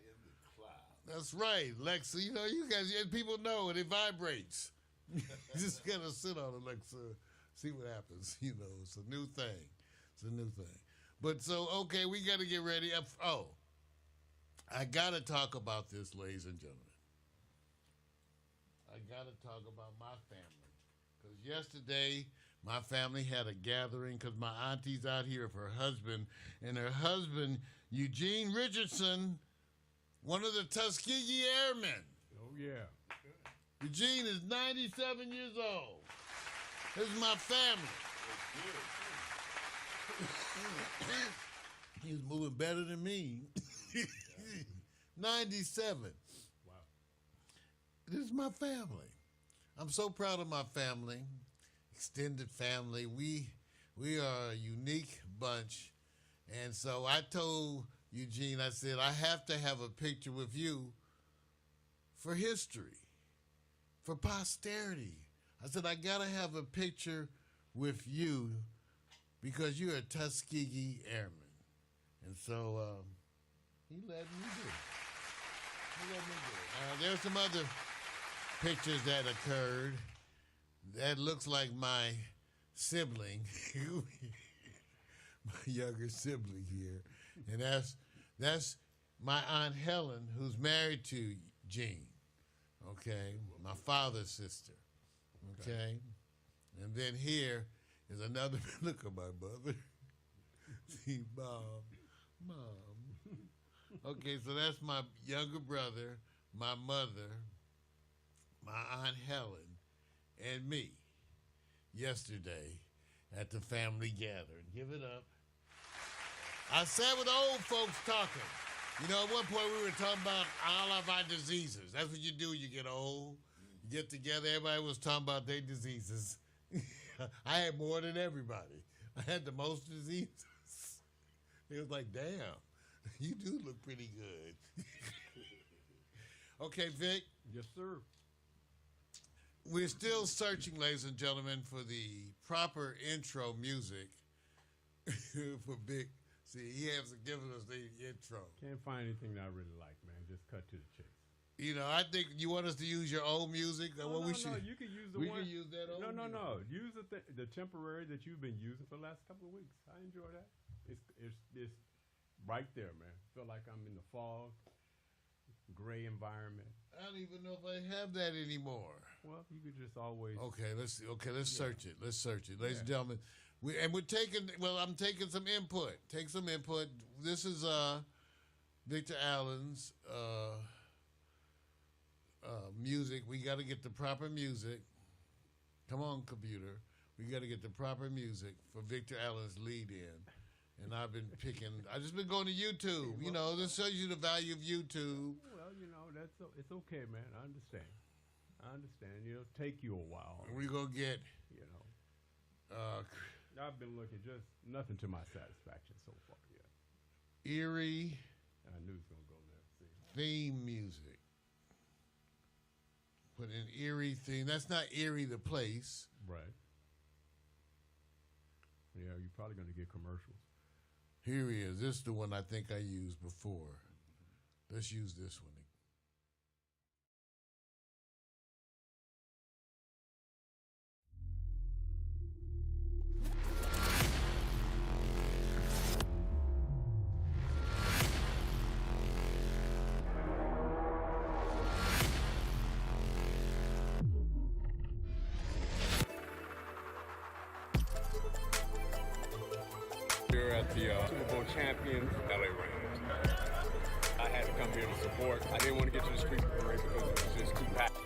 in the cloud. That's right, Alexa. You know, you guys, people know it vibrates. You just gotta sit on Alexa, see what happens. You know, it's a new thing. It's a new thing. But so, okay, we got to get ready. Oh, I got to talk about this, ladies and gentlemen. I got to talk about my family. Because yesterday, my family had a gathering because my auntie's out here with her husband. And her husband, Eugene Richardson, one of the Tuskegee Airmen. Oh yeah. Eugene is 97 years old. This is my family. He's moving better than me. 97. Wow. This is my family. I'm so proud of my family, extended family. We are a unique bunch. And so I told Eugene, I said, I have to have a picture with you for history, for posterity. I said, I got to have a picture with you because you're a Tuskegee Airman. And so he let me do it. There's some other pictures that occurred. That looks like my sibling, my younger sibling here. And that's my Aunt Helen, who's married to Gene. Okay, my father's sister. Okay, and then here is another look at my mother. See, mom. Okay, so that's my younger brother, my mother, my Aunt Helen, and me yesterday at the family gathering. Give it up. I sat with old folks talking. You know, at one point we were talking about all of our diseases. That's what you do when you get old. You get together, everybody was talking about their diseases. I had more than everybody. I had the most diseases. It was like, damn, you do look pretty good. Okay, Vic. Yes, sir. We're still searching, ladies and gentlemen, for the proper intro music for Vic. See, he hasn't given us the intro. Can't find anything that I really like, man. Just cut to the chase. You know, I think you want us to use your old music. No, Well, no, we should. no. You can use the We one. can use that old. No. music. Use the temporary that you've been using for the last couple of weeks. I enjoy that. It's right there, man. Feel like I'm in the fog, gray environment. I don't even know if I have that anymore. Well, you could just always. Let's search it. Let's search it, ladies and gentlemen. We're taking. Well, I'm taking some input. Take some input. This is Victor Allen's music. We got to get the proper music. Come on, computer. We got to get the proper music for Victor Allen's lead in. And I've been picking. I just been going to YouTube. You know, this shows you the value of YouTube. Well, you know it's okay, man. I understand. It'll take you a while. We're gonna get. You know. I've been looking, just nothing to my satisfaction so far yet. Eerie. I knew it was gonna go there. See. Theme music. Put in Erie theme. That's not Erie the place. Right. Yeah, you're probably going to get commercials. Here he is. This is the one I think I used before. Let's use this one. We're at the Super Bowl champions, LA Rams. I had to come here to support. I didn't want to get to the street parade because it was just too packed.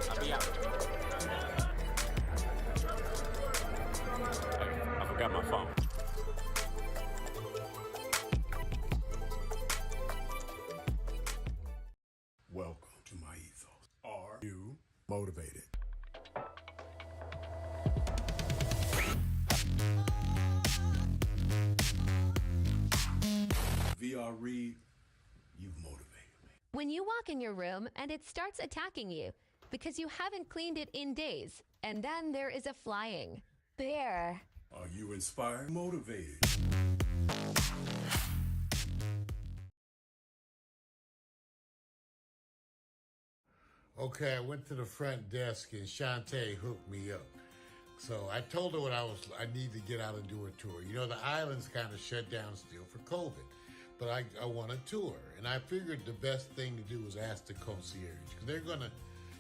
I'll be out. I forgot my phone. Welcome to my ethos. Are you motivated? VR Read, you've motivated me. When you walk in your room and it starts attacking you because you haven't cleaned it in days, and then there is a flying bear. Are you inspired? Motivated. Okay, I went to the front desk and Shantae hooked me up. So I told her I need to get out and do a tour. You know, the island's kind of shut down still for COVID, but I want a tour. And I figured the best thing to do was ask the concierge, because they're gonna,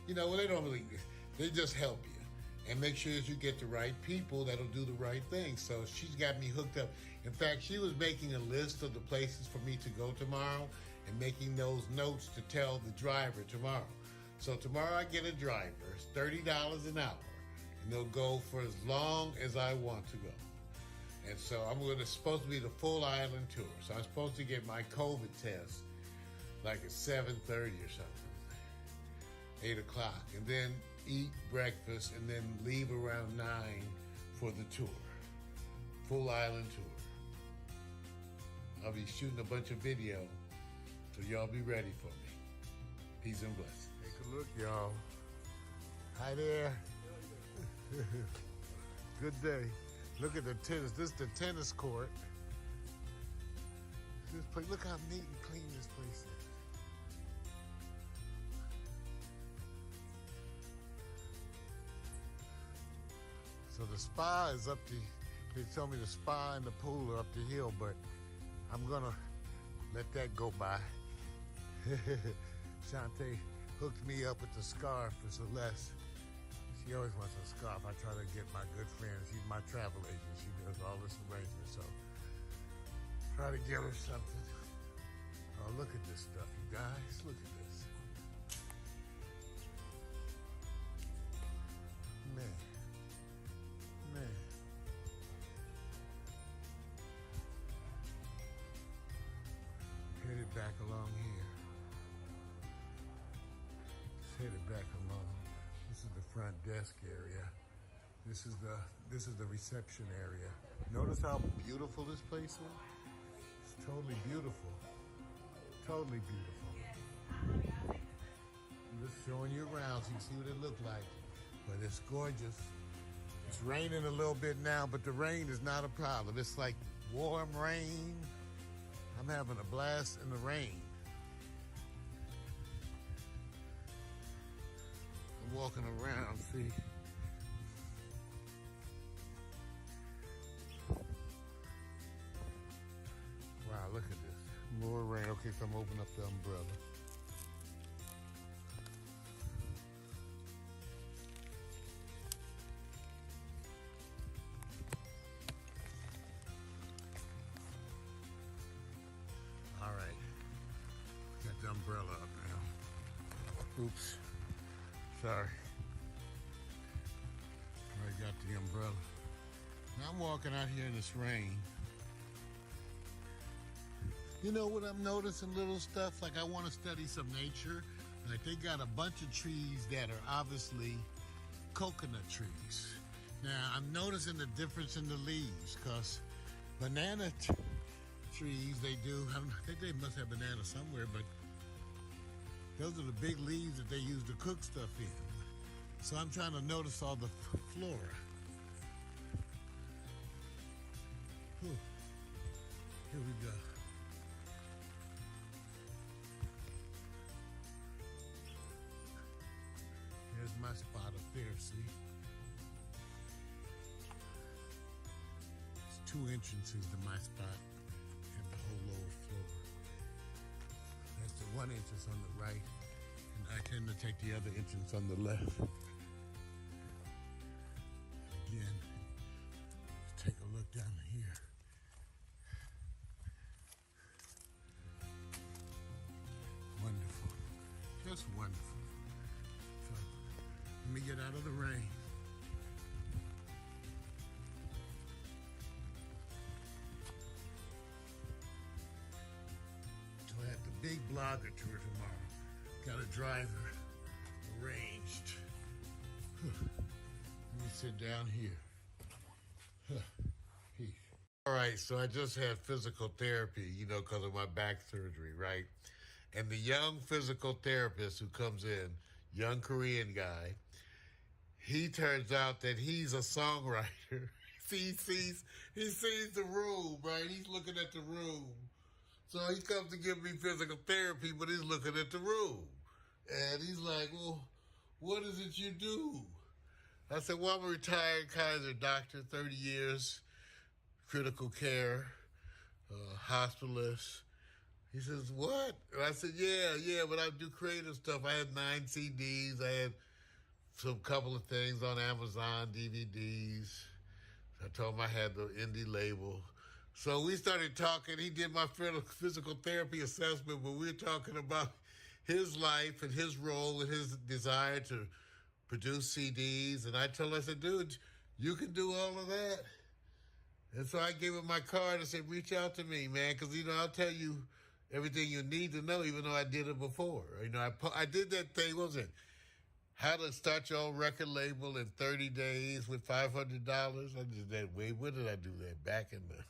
they just help you and make sure that you get the right people that'll do the right thing. So she's got me hooked up. In fact, she was making a list of the places for me to go tomorrow and making those notes to tell the driver tomorrow. So tomorrow I get a driver, it's $30 an hour, and they'll go for as long as I want to go. And so supposed to be the full island tour. So I'm supposed to get my COVID test like at 7:30 or something, 8 o'clock, and then eat breakfast and then leave around 9 for the tour, full island tour. I'll be shooting a bunch of video, so y'all be ready for me. Peace and blessings. Take a look, y'all. Hi there. Good day. Look at the tennis. This is the tennis court. This place, look how neat and clean this place is. So the spa is up they tell me the spa and the pool are up the hill, but I'm gonna let that go by. Shantae hooked me up with the scarf for Celeste. She always wants a scarf. I try to get my good friend. She's my travel agent. She does all this arrangement, so try to get her something. Oh, look at this stuff, you guys. Look at this. Man. Headed back along here. Headed back along. This is the front desk area. This is the reception area. Notice how beautiful this place is? It's totally beautiful. Totally beautiful. I'm just showing you around so you can see what it looked like. But it's gorgeous. It's raining a little bit now, but the rain is not a problem. It's like warm rain. I'm having a blast in the rain. I'm walking around, see? Wow, look at this. More rain. Okay, so I'm opening up the umbrella. All right. Got the umbrella up now. Oops. Sorry. I got the umbrella. Now I'm walking out here in this rain. You know what I'm noticing? Little stuff, like I want to study some nature. Like they got a bunch of trees that are obviously coconut trees. Now I'm noticing the difference in the leaves, because banana trees, they do. I think they must have bananas somewhere, but those are the big leaves that they use to cook stuff in. So I'm trying to notice all the flora. Whew. Here we go. There's my spot up there, see? There's 2 entrances to my spot and the whole lower floor. That's the one entrance on the right, and I tend to take the other entrance on the left. Again, let's take a look down here. Wonderful, just wonderful. So, let me get out of the rain. So I have the big blogger tour tomorrow. Got a driver arranged. Let me sit down here. Peace. All right, so I just had physical therapy, because of my back surgery, right? And the young physical therapist who comes in, young Korean guy, he turns out that he's a songwriter. He sees the room, right? He's looking at the room. So he comes to give me physical therapy, but he's looking at the room. And he's like, well, what is it you do? I said, well, I'm a retired Kaiser doctor, 30 years, critical care, hospitalist. He says, what? And I said, yeah, but I do creative stuff. I had 9 CDs. I had some couple of things on Amazon, DVDs. I told him I had the indie label. So we started talking. He did my physical therapy assessment, but we were talking about his life and his role and his desire to produce CDs. And I told him, I said, dude, you can do all of that. And so I gave him my card and said, reach out to me, man, because, I'll tell you everything you need to know, even though I did it before. I did that thing, what was it? How to start your own record label in 30 days with $500. I did that when did I do that? Back in the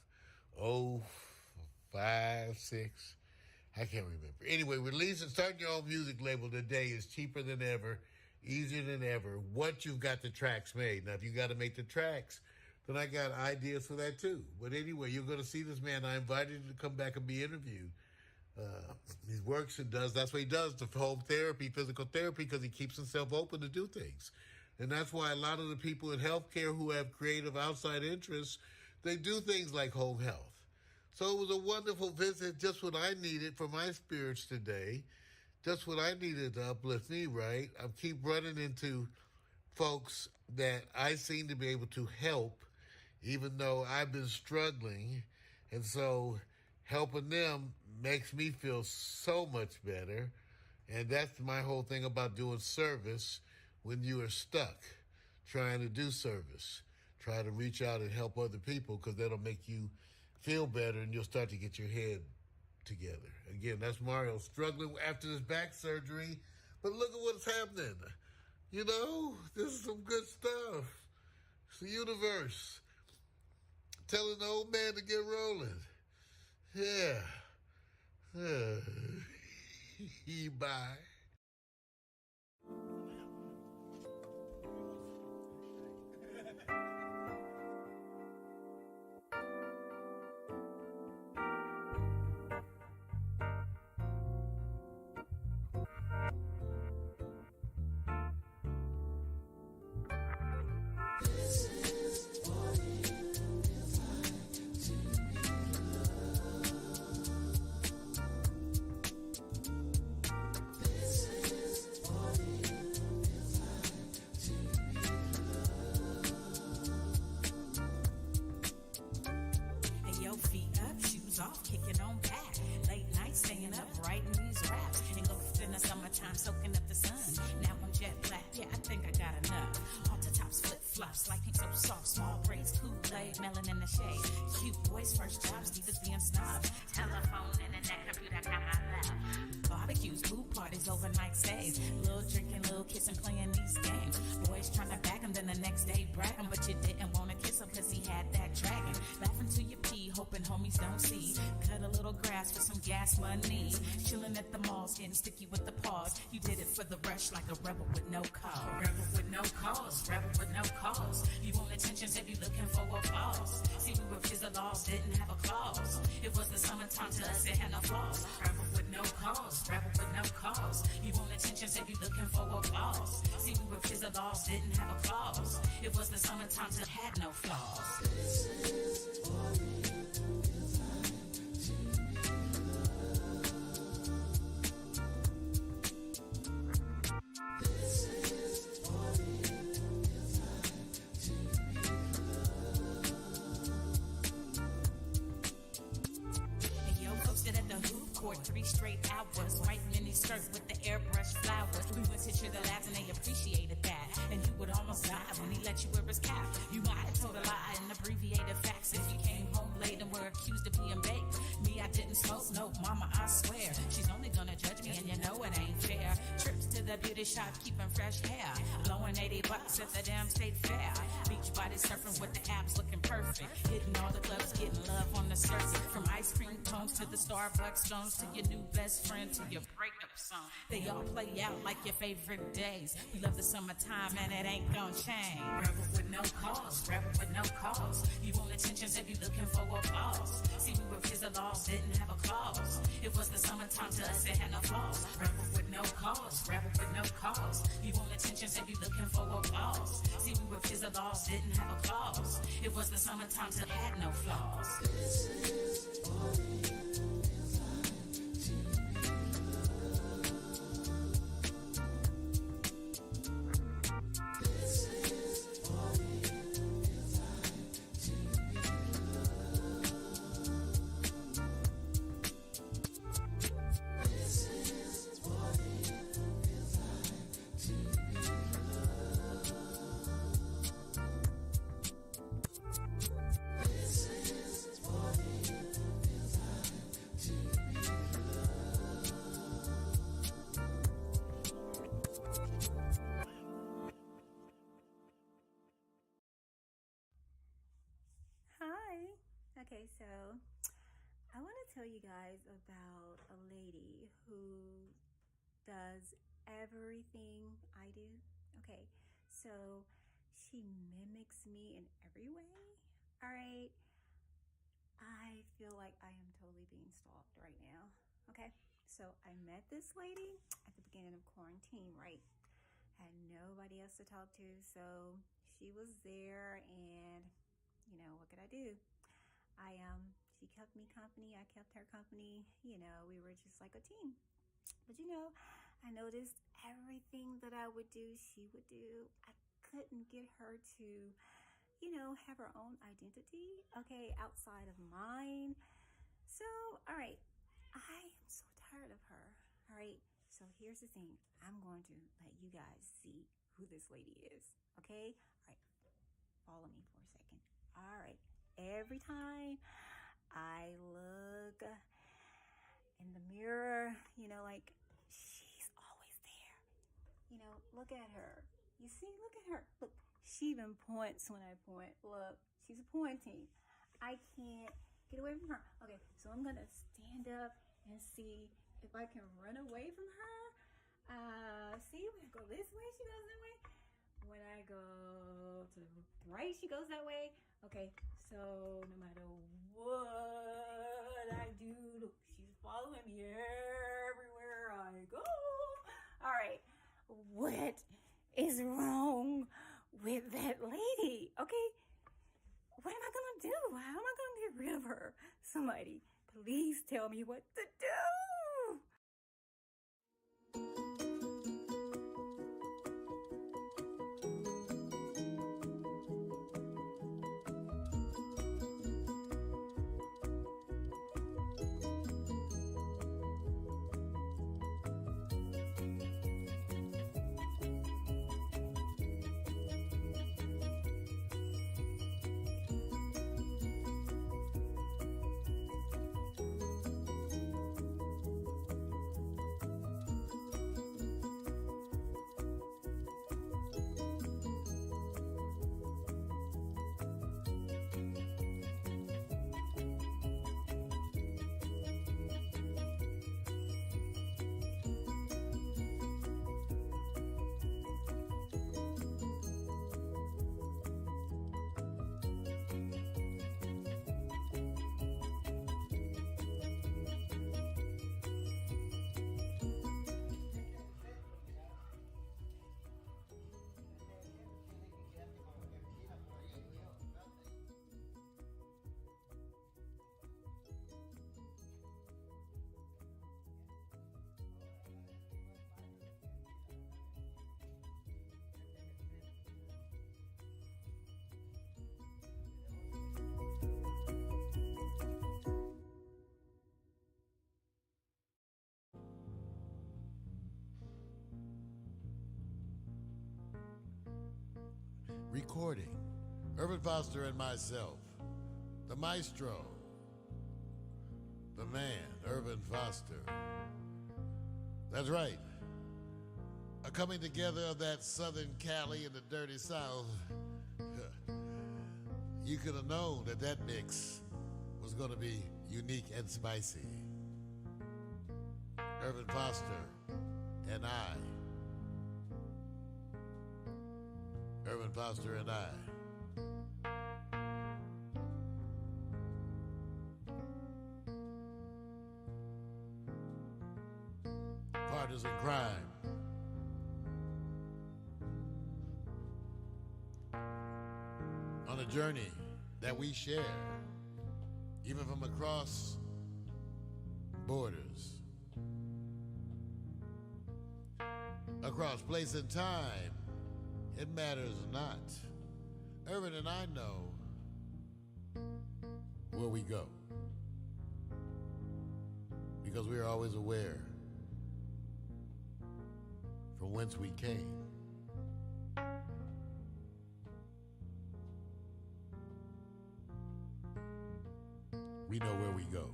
05, 6. I can't remember. Anyway, starting your own music label today is cheaper than ever, easier than ever, once you've got the tracks made. Now, if you got to make the tracks, then I got ideas for that too. But anyway, you're going to see this man. I invited him to come back and be interviewed. He works and that's what he does, the home therapy, physical therapy, because he keeps himself open to do things. And that's why a lot of the people in healthcare who have creative outside interests, they do things like home health. So it was a wonderful visit, just what I needed for my spirits today, just what I needed to uplift me, right? I keep running into folks that I seem to be able to help, even though I've been struggling. And so helping them makes me feel so much better. And that's my whole thing about doing service when you are stuck trying to do service. Try to reach out and help other people, because that'll make you feel better and you'll start to get your head together. Again, that's Mario struggling after this back surgery. But look at what's happening. This is some good stuff. It's the universe telling the old man to get rolling. Yeah. Bye. Soaking up the sun. Now I'm jet black, yeah, I think I got enough. Off the tops, flip flops, like pink so soft, small braids, Kool-Aid, melon in the shade. Cute boys, first jobs, divas being snobs. Telephone, internet, computer, got my love. Barbecues, pool parties, overnight stays. Little drinking, little kissing, playing these games. Boys trying to back him, then the next day brag him, but you didn't want to kiss him because he had that dragon. Laughing till you pee, hoping homies don't see. Cut grass for some gas money. Chilling at the malls, getting sticky with the paws. You did it for the rush like a rebel with no cause. Rebel with no cause, rebel with no cause. You want attention, said you looking for applause. See, we were fizzle laws, didn't have a clause. It was the summertime to us, it had no flaws. Rebel with no cause, rebel with no cause. You want attention, said you looking for applause. See, we were fizzle laws, didn't have a clause. It was the summertime to had no flaws. This is for you. For 3 straight hours, white mini skirt with the airbrush flowers. We went to cheer the lads and they appreciated that. And you would almost die when he let you wear his cap. You might have told a lie and abbreviated facts if you came home late and were accused of being baked. Me, I didn't smoke, no, mama, I swear. She's only gonna judge me and you know it ain't fair. Trips to the beauty shop, keeping fresh hair. Blowing $80 at the damn state fair. Beach body surfing with the abs looking perfect. Hitting all the clubs, getting love on the surface. From ice cream cones to the Starbucks stones to your new best friend to your breakup song. They all play out like your favorite days. We love the summertime and it ain't gonna change. Rebel with no cause, rebel with no cause. You want attention, said you looking for applause. See, we were fizzle laws, didn't have a clause. It was the summertime to us, it had no flaws. Rebel with no cause, rebel with no cause. You want attention, said you looking for applause. See, we were fizzle laws, didn't have a clause. It was the summertime to had no flaws. This is for you. Okay, so I want to tell you guys about a lady who does everything I do. Okay, so she mimics me in every way. All right, I feel like I am totally being stalked right now. Okay, so I met this lady at the beginning of quarantine, right? Had nobody else to talk to, so she was there, and you know, what could I do? She kept me company, I kept her company, you know, we were just like a team. But you know, I noticed everything that I would do, she would do. I couldn't get her to, you know, have her own identity, okay, outside of mine. So, all right, I am so tired of her, all right? So here's the thing, I'm going to let you guys see who this lady is, okay? All right, follow me for a second. All right, every time I look in the mirror, you know, like, she's always there. You know, look at her. You see, look at her. Look, she even points when I point. Look, she's pointing. I can't get away from her. Okay, so I'm gonna stand up and see if I can run away from her. See, when I go this way, she goes that way. When I go to the right, she goes that way. Okay, so no matter what I do, look, she's following me everywhere I go. All right, what is wrong with that lady? Okay, what am I gonna do? How am I gonna get rid of her? Somebody, please tell me what to do. recording. Urban Foster and myself, the maestro, the man, Urban Foster. That's right. A coming together of that Southern Cali and the dirty South. You could have known that that mix was going to be unique and spicy. Urban Foster and I. Urban Foster and I. Partners in crime. On a journey that we share, even from across borders, across place and time, it matters not. Urban and I know where we go, because we are always aware from whence we came. We know where we go.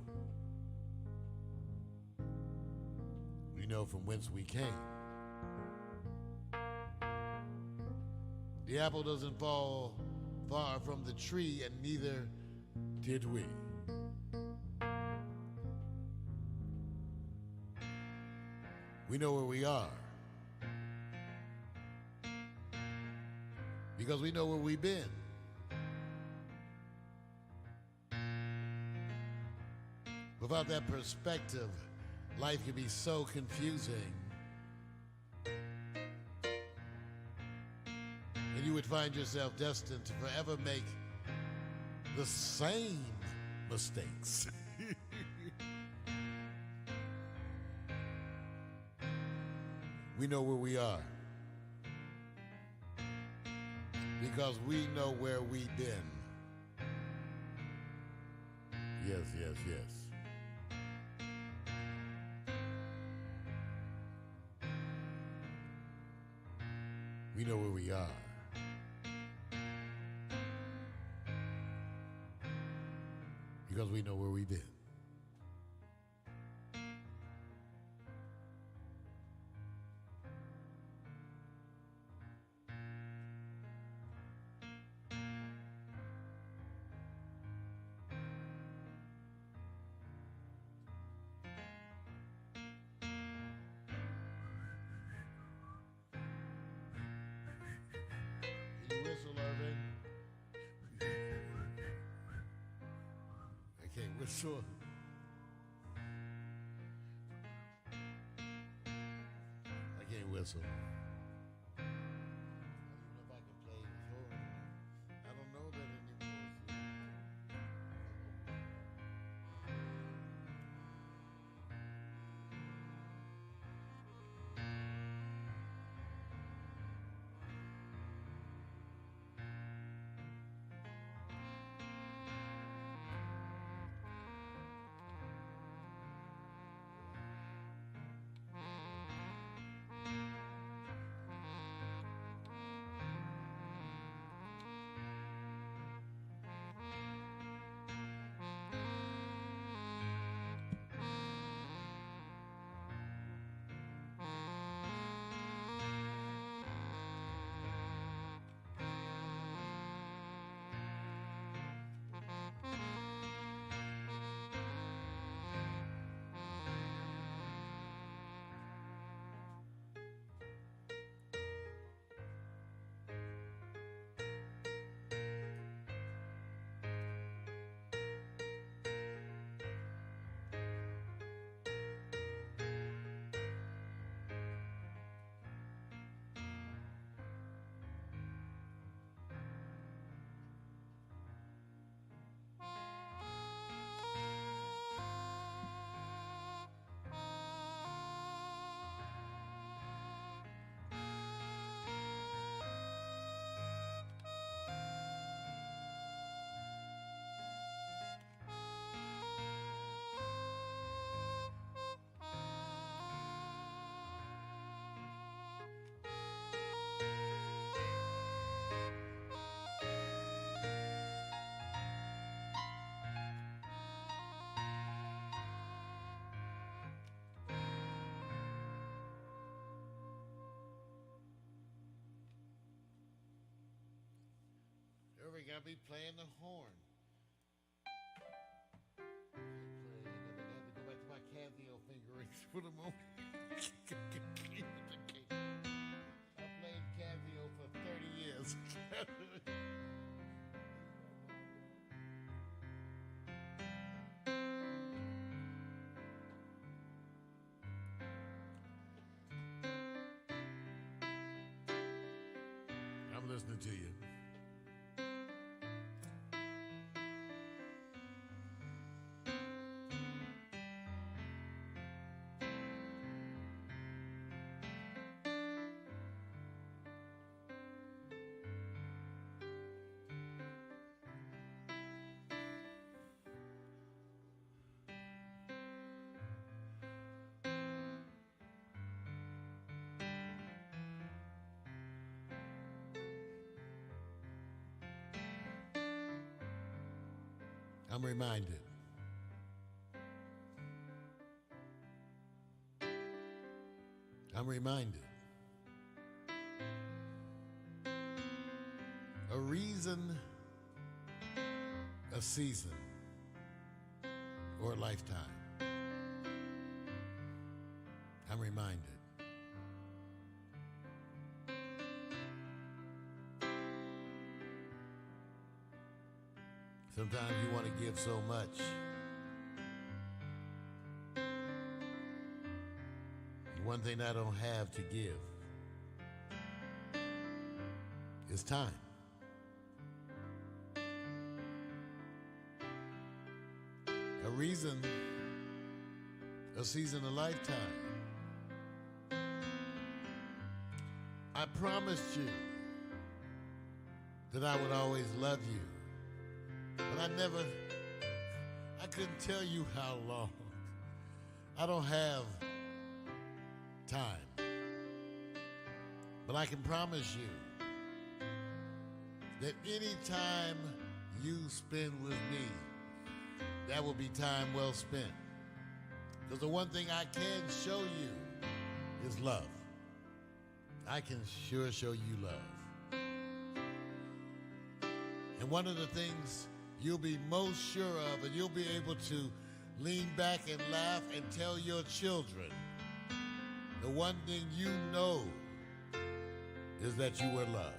We know from whence we came. The apple doesn't fall far from the tree, and neither did we. We know where we are, because we know where we've been. Without that perspective, life can be so confusing. And you would find yourself destined to forever make the same mistakes. We know where we are, because we know where we've been. Yes, yes, yes. We know where we are, because we know where we've been. Can you whistle, Irvin? I can't whistle. I can't whistle. I don't even know if I can play this horn. I don't know that anymore. I'll be playing the horn. I have to go back to my Casio fingerings for the moment. I played Casio for 30 years. I'm listening to you. I'm reminded. I'm reminded. A reason, a season, or a lifetime. I'm reminded. Sometimes you want to give so much. One thing I don't have to give is time. A reason, a season, a lifetime. I promised you that I would always love you. But I couldn't tell you how long. I don't have time. But I can promise you that any time you spend with me, that will be time well spent. Because the one thing I can show you is love. I can sure show you love. And one of the things you'll be most sure of, and you'll be able to lean back and laugh and tell your children, the one thing you know is that you were loved.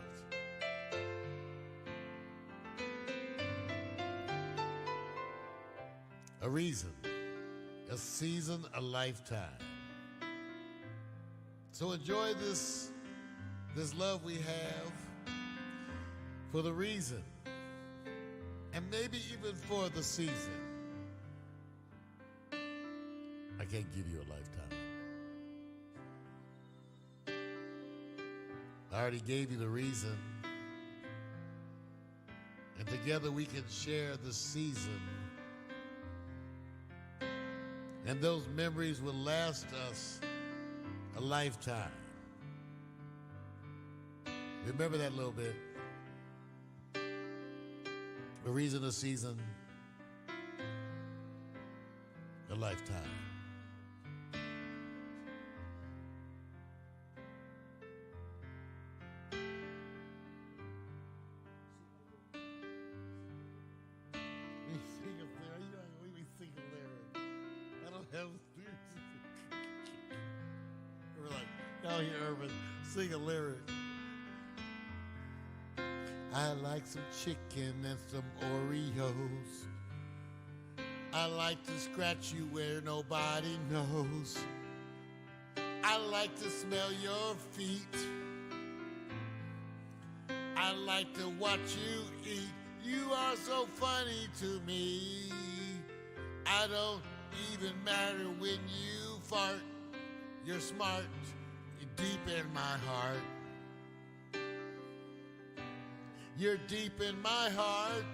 A reason, a season, a lifetime. So enjoy this love we have for the reason, and maybe even for the season. I can't give you a lifetime. I already gave you the reason. And together we can share the season. And those memories will last us a lifetime. Remember that a little bit. A reason, a season, a lifetime. We sing a lyric. I don't have we're like, now here, Urban, sing a lyric. I like some chicken and some Oreos. I like to scratch you where nobody knows. I like to smell your feet. I like to watch you eat. You are so funny to me. I don't even matter when you fart. You're smart, you're deep in my heart. You're deep in my heart.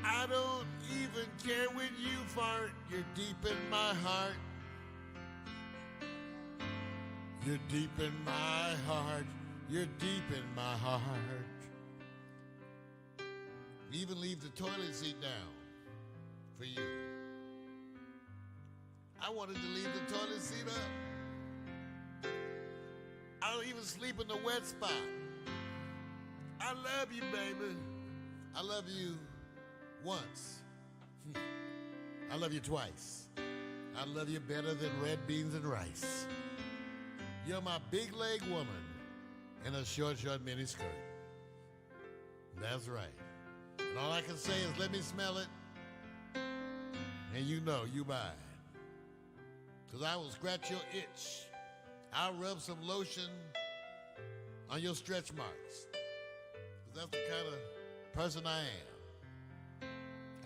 I don't even care when you fart. You're deep in my heart. You're deep in my heart. You're deep in my heart. Even leave the toilet seat down for you. I wanted to leave the toilet seat up. I don't even sleep in the wet spot. I love you, baby. I love you once. I love you twice. I love you better than red beans and rice. You're my big leg woman in a short mini skirt. That's right. And all I can say is let me smell it, and you know you mine. Because I will scratch your itch. I'll rub some lotion on your stretch marks. Because that's the kind of person I am.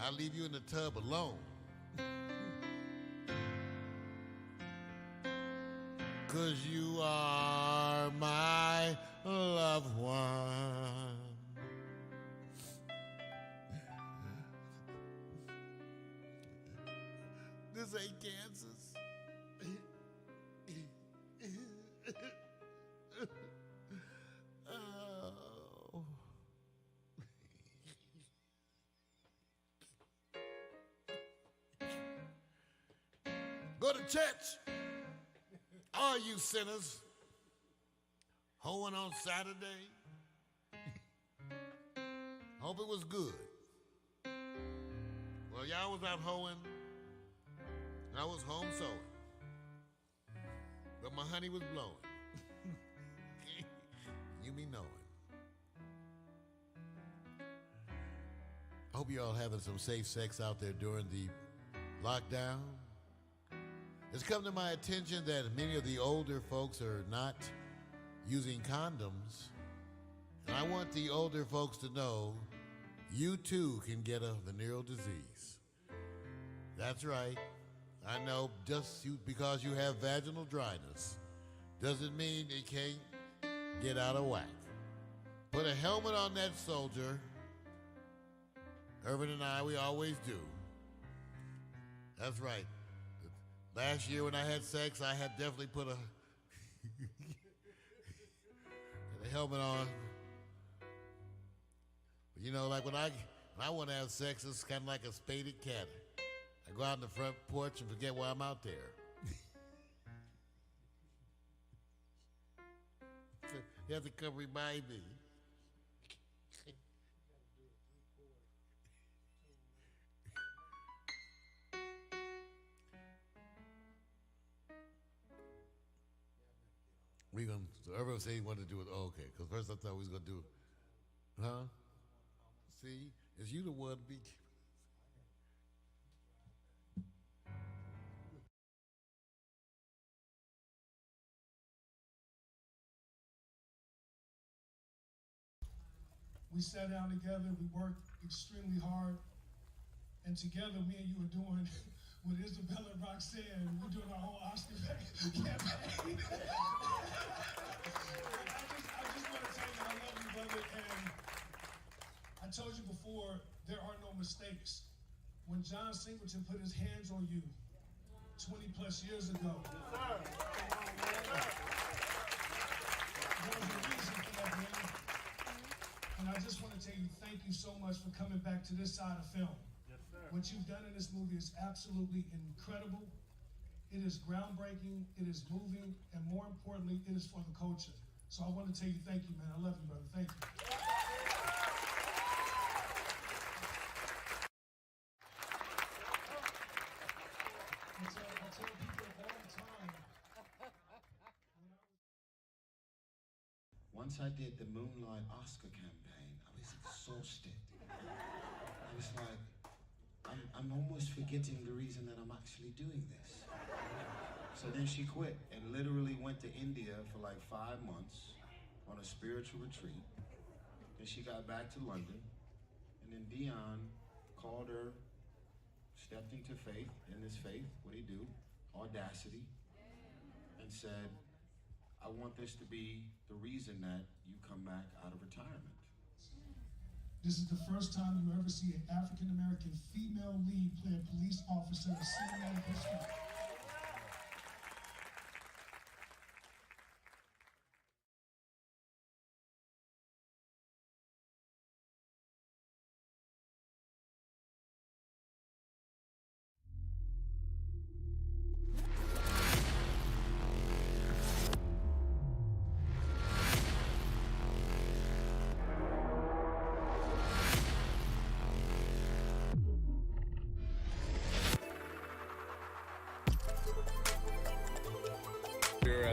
I'll leave you in the tub alone. Because you are my loved one. This ain't Kansas. Oh. Go to church, all you sinners. Hoeing on Saturday. Hope it was good. Well, y'all was out hoeing. I was home sewing. But my honey was blowing. You be knowing. I hope you all having some safe sex out there during the lockdown. It's come to my attention that many of the older folks are not using condoms. And I want the older folks to know you too can get a venereal disease. That's right. I know just because you have vaginal dryness doesn't mean it can't get out of whack. Put a helmet on that soldier. Irvin and I, we always do. That's right. Last year when I had sex, I had definitely put a helmet on. But you know, like when I want to have sex, it's kind of like a spaded cat. I go out on the front porch and forget why I'm out there. You have to come remind me. So everyone say he wanted to do it. Oh, okay, because first I thought we was going to do it. Huh? See, it's you the one to be. We sat down together, we worked extremely hard, and together me and you were doing with Isabella and Roxanne, we're doing our whole Oscar campaign. I just want to tell you I love you, brother, and I told you before, there are no mistakes. When John Singleton put his hands on you 20 plus years ago, there was a reason for that, man. And I just want to tell you, thank you so much for coming back to this side of film. Yes, sir. What you've done in this movie is absolutely incredible. It is groundbreaking, it is moving, and more importantly, it is for the culture. So I want to tell you, thank you, man. I love you, brother. Thank you. I tell people all the time. Once I did the Moonlight Oscar campaign, I was exhausted. I was like, I'm almost forgetting the reason that I'm actually doing this. So then she quit and literally went to India for like 5 months on a spiritual retreat. Then she got back to London, and then Dion called her, stepped into faith, in this faith, what do you do? Audacity, and said, I want this to be the reason that you come back out of retirement. This is the first time you ever see an African-American female lead play a police officer in cinematic history.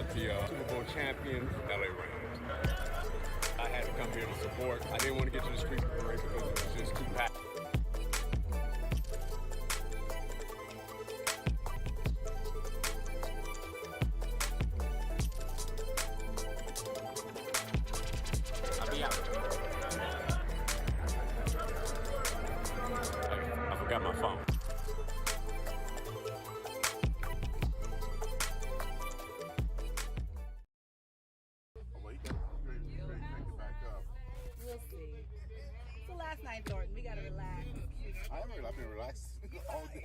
at the Super Bowl champions, LA Rams. I had to come here to support. I didn't want to get to the street parade because it was just too packed. I'll be out. I forgot my phone. We'll see. So last night, Thornton, we gotta relax. I've been relaxed all day.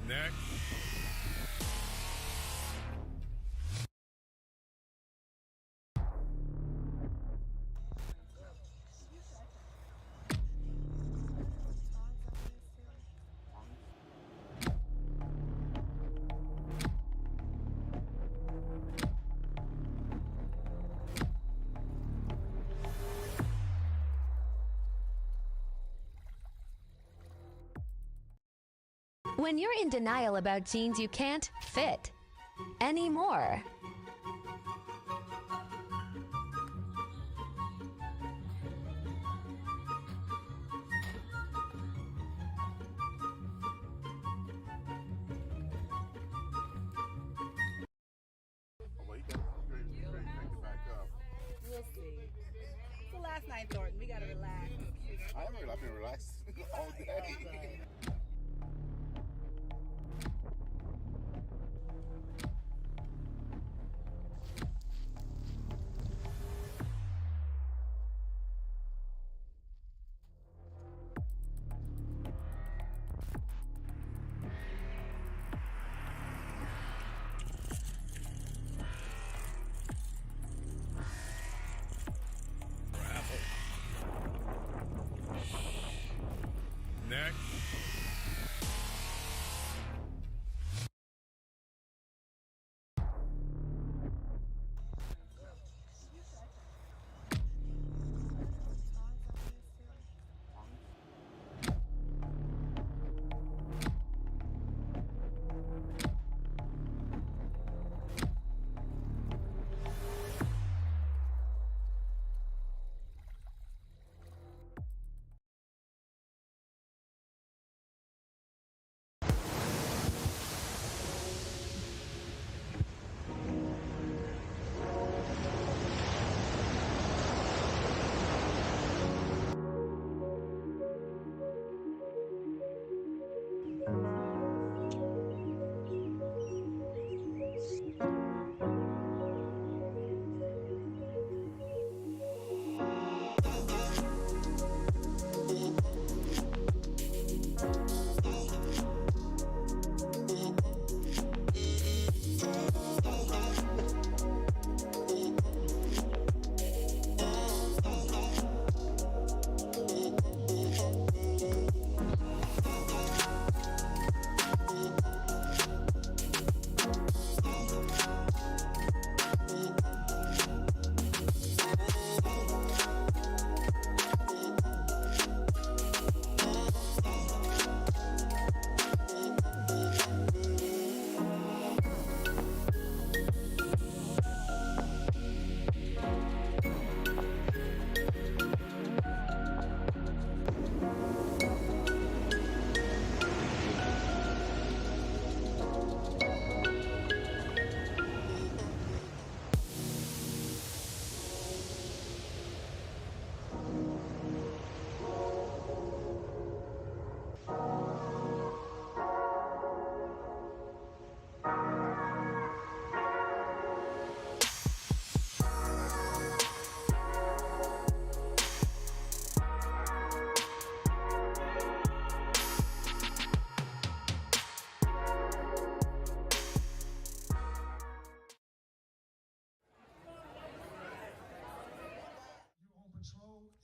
Next. When you're in denial about jeans you can't fit anymore. We'll see. So last night, Thornton, we gotta relax. I've been relaxed all day. Next.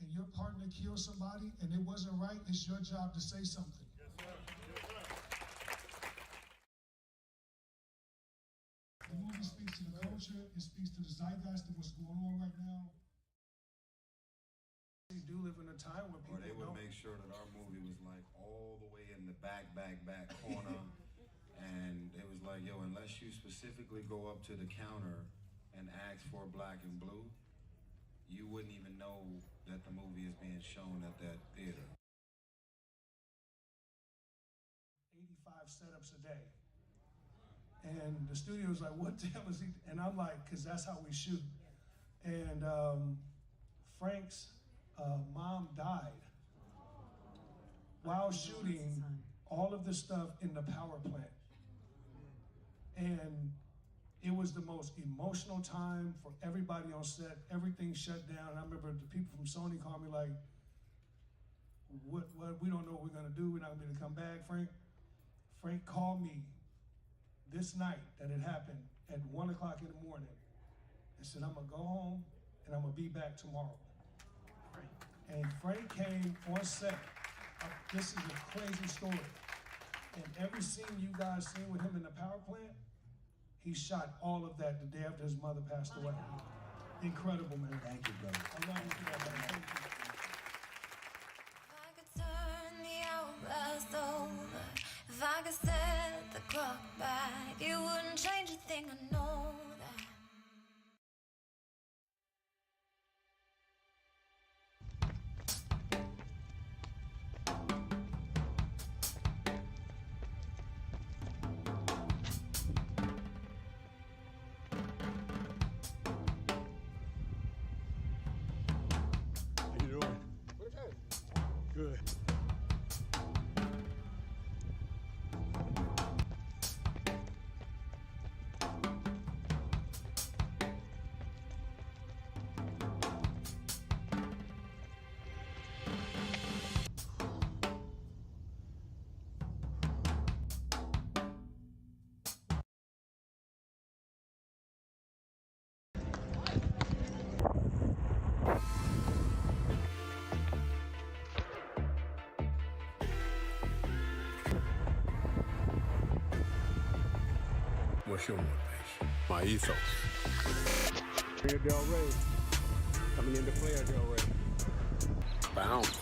and your partner kills somebody and it wasn't right, it's your job to say something. The movie speaks to the culture, it speaks to the zeitgeist of what's going on right now. We do live in a time where people they would make sure that our movie was like all the way in the back corner. And it was like, yo, unless you specifically go up to the counter and ask for black and blue, you wouldn't even know that the movie is being shown at that theater. 85 setups a day. And the studio's like, what the hell is he? And I'm like, because that's how we shoot. And Frank's mom died while shooting all of the stuff in the power plant. And it was the most emotional time for everybody on set. Everything shut down. I remember the people from Sony called me like, what, we don't know what we're gonna do. We're not gonna be able to come back, Frank. Frank called me this night that it happened at 1 o'clock in the morning and said, I'm gonna go home and I'm gonna be back tomorrow. And Frank came on set. This is a crazy story. And every scene you guys seen with him in the power plant, he shot all of that the day after his mother passed away. Incredible, man. Thank you, brother. I love you for that, man. Thank you. If I could turn the hourglass over, if I could set the clock back, it wouldn't change a thing, I know that. How you doing? Good. What's your motivation? My ethos. Player Del Rey. Coming into Player Del Rey. Bounce.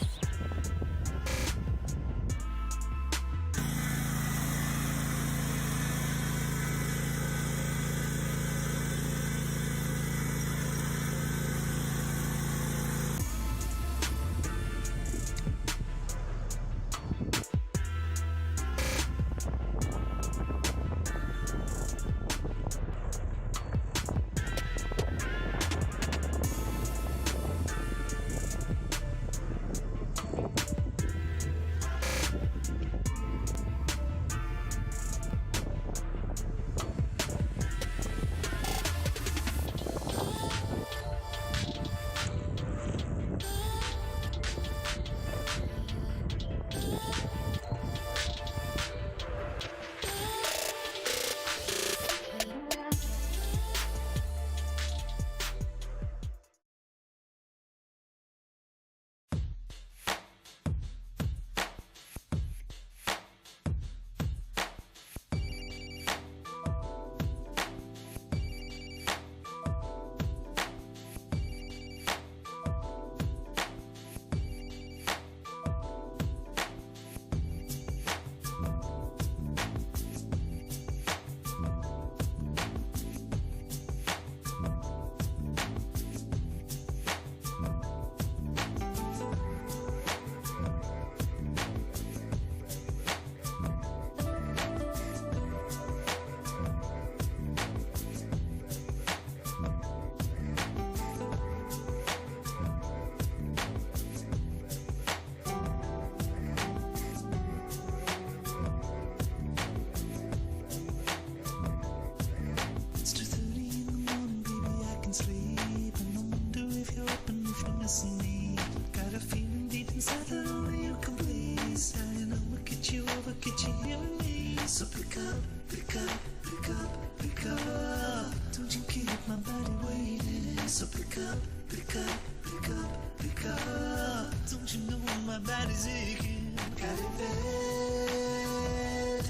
So pick up, pick up, pick up, pick up. Don't you keep my body waiting. So pick up, pick up, pick up, pick up. Don't you know my body's aching? Got it bad.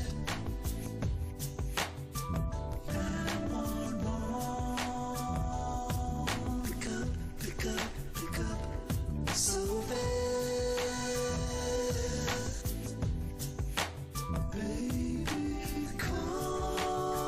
911. Pick up, pick up, pick up. So bad. Baby, call.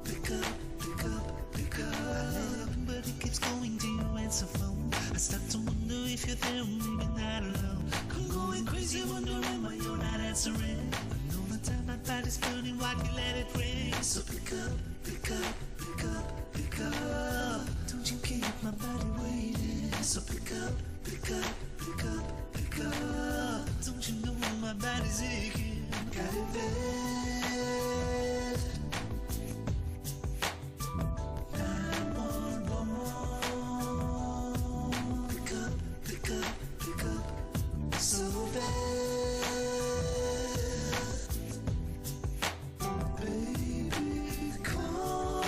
Pick up, pick up, pick up. But it keeps going to your answer phone. I start to wonder if you're there or maybe not alone. I'm going crazy wondering why you're not answering. And all the time my body's burning, why you let it ring? So pick up, pick up, pick up, pick up. Don't you keep my body waiting? So pick up, pick up, pick up, pick up. Don't you know my body's aching? Got it bad. 911. Pick up, pick up, pick up. So bad. Baby, call.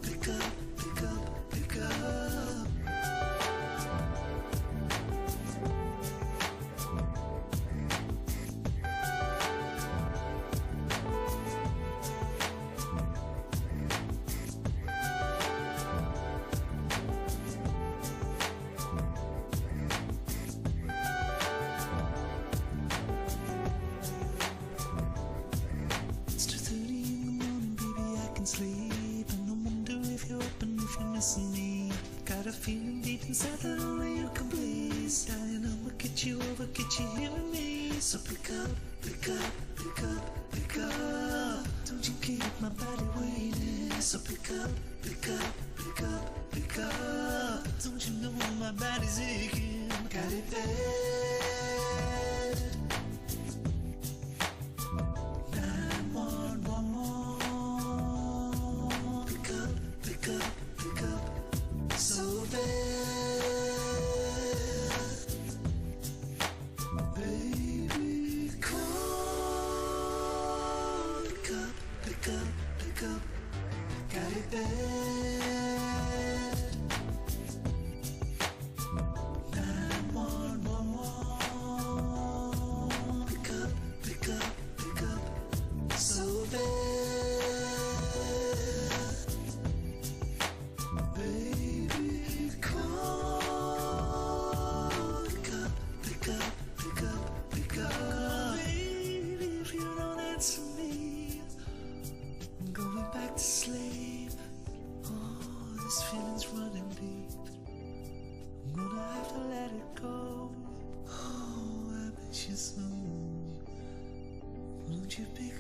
Pick up, pick up, pick up. It's 2:30 in the morning, baby, I can sleep. And I wonder if you're up and if you're missing me. Got a feeling deep inside that only you can please. Dying, I'ma get you over, get you here with me. So pick up, pick up, pick up, pick up. Don't you keep my body waiting. So pick up, pick up, pick up, pick up. Don't you know my body's aching? Got it bad. 911. Pick up, pick up, pick up. So bad. Baby, call. Pick up, pick up, pick up. Got it bad. 911. Pick up, pick up, pick up. So bad. Baby, call. Pick up, pick up, pick up, pick up. Baby, if you don't answer me, I'm going back to sleep. Oh, this feeling's running deep. I'm gonna have to let it go. Oh, I miss you so. Won't you pick up?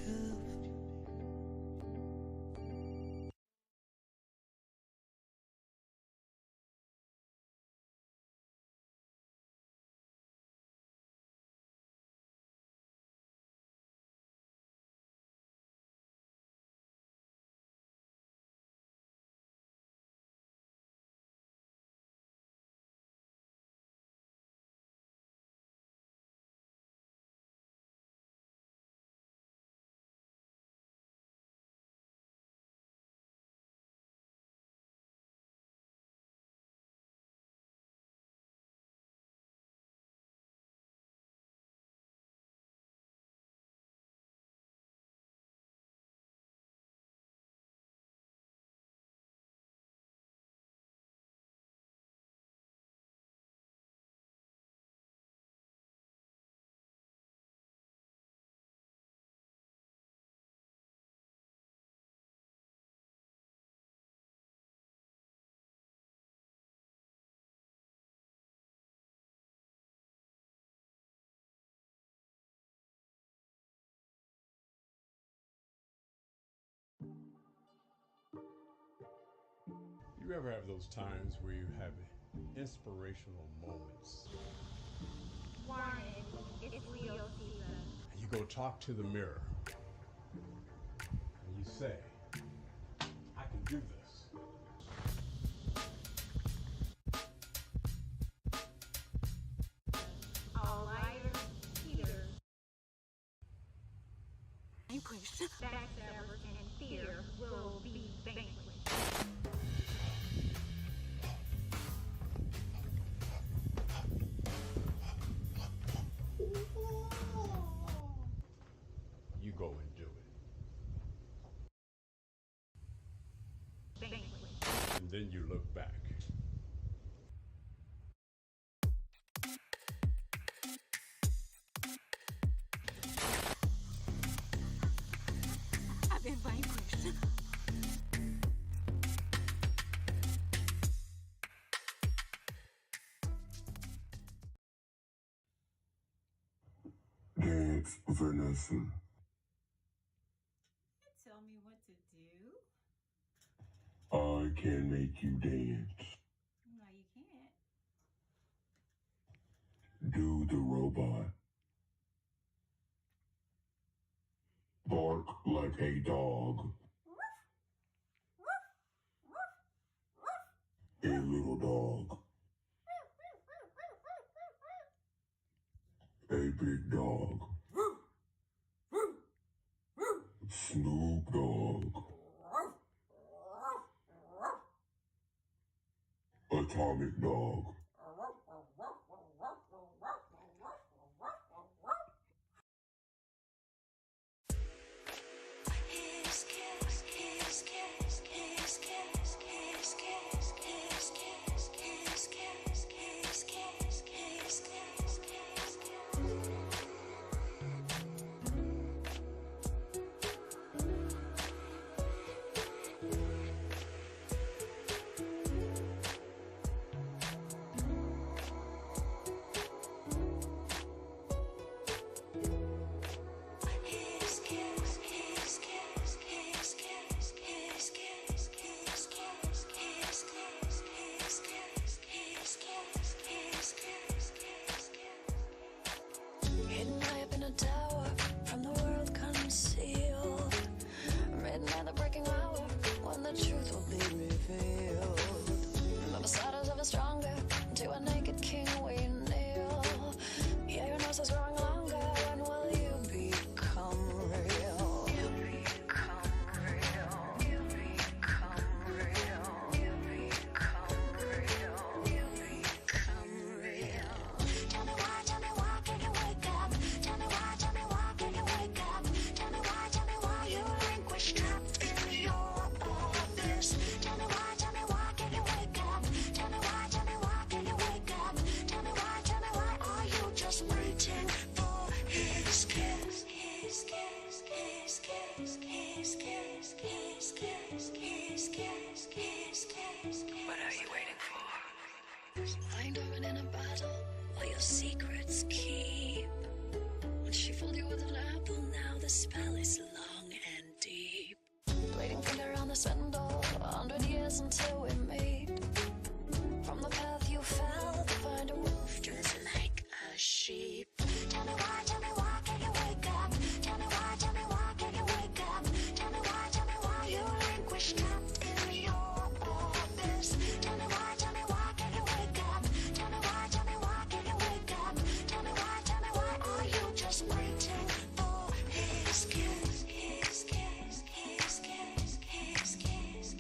You ever have those times where you have inspirational moments? Warning, it's Leo season. And you go talk to the mirror. And you say, I can do this. All liars, Peter. Backstabbers and fear will be vanquished. then you look back. I've been vanquished. Dance, Vanessa. Tell me what to do. I can make you dance. No, you can't. Do the robot. Bark like a dog. A little dog. A big dog. Snoop Dogg. Atomic Dog. Hidden high up in a tower, from the world concealed. Midnight, the breaking hour, when the truth will be revealed. The shadows of a stronger, to a naked king we kneel. Yeah, your nose is growing longer, when will you become real? You become real. You become real. You become real. You become real. Tell me why, can you wake up? Tell me why, can you wake up? Tell me why you languish trapped in your abyss. Tell me why, can you wake up? Tell me why, can you wake up? Tell me why are you just waiting for his kiss? His kiss, his kiss, his kiss, his kiss, his kiss, his kiss. What are you waiting for? Lying dormant in a battle, all your secrets keep. When she fooled you with an apple, now the spell is long and deep. Bleeding finger on the spindle, 100 years until we meet. From the path you fell to find a wolf dressed like a sheep. Tell me why, can you wake up? Tell me why, can you wake up? Tell me why you languish trapped in your abyss. Tell me why, can you wake up? Tell me why, can you wake up? Tell me why are you just waiting for his kiss? His kiss, his kiss, his kiss, his kiss,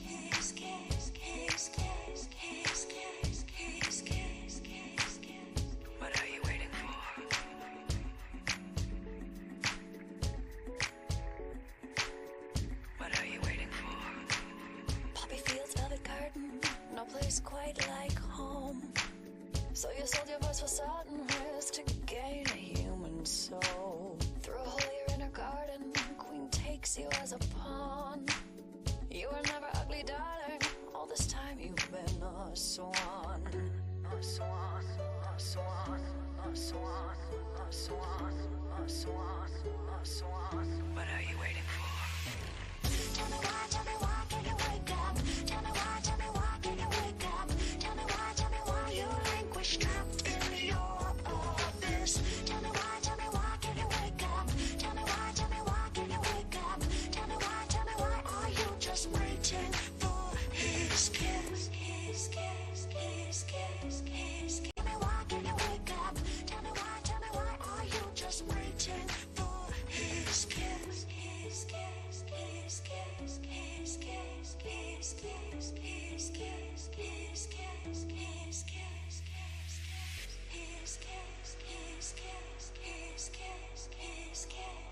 his kiss, his kiss, his kiss, his kiss. What are you waiting for? What are you waiting for? Poppy fields, velvet curtain, no place quite like home. So you sold your voice for certain risk to gain a human soul. Through a hole you're in her garden, queen takes you as a pawn. You were never ugly, darling. All this time you've been a swan. A swan, a swan, a swan, a swan, a swan, a swan. What are you waiting for? Tell me why, can you wake up? Tell me why, can you wake up? Tell me why you languish trapped in your abyss. Tell me why, can you wake up? Tell me why, can you wake up? Tell me why are you just waiting for his kiss? His kiss, his kiss, his kiss. Tell me why, can you wake up? Tell me why are you just waiting for his kiss? His kiss, his kiss, his kiss, his kiss, his kiss, his kiss, his kiss, his kiss, his kiss, his kiss, his kiss, his kiss.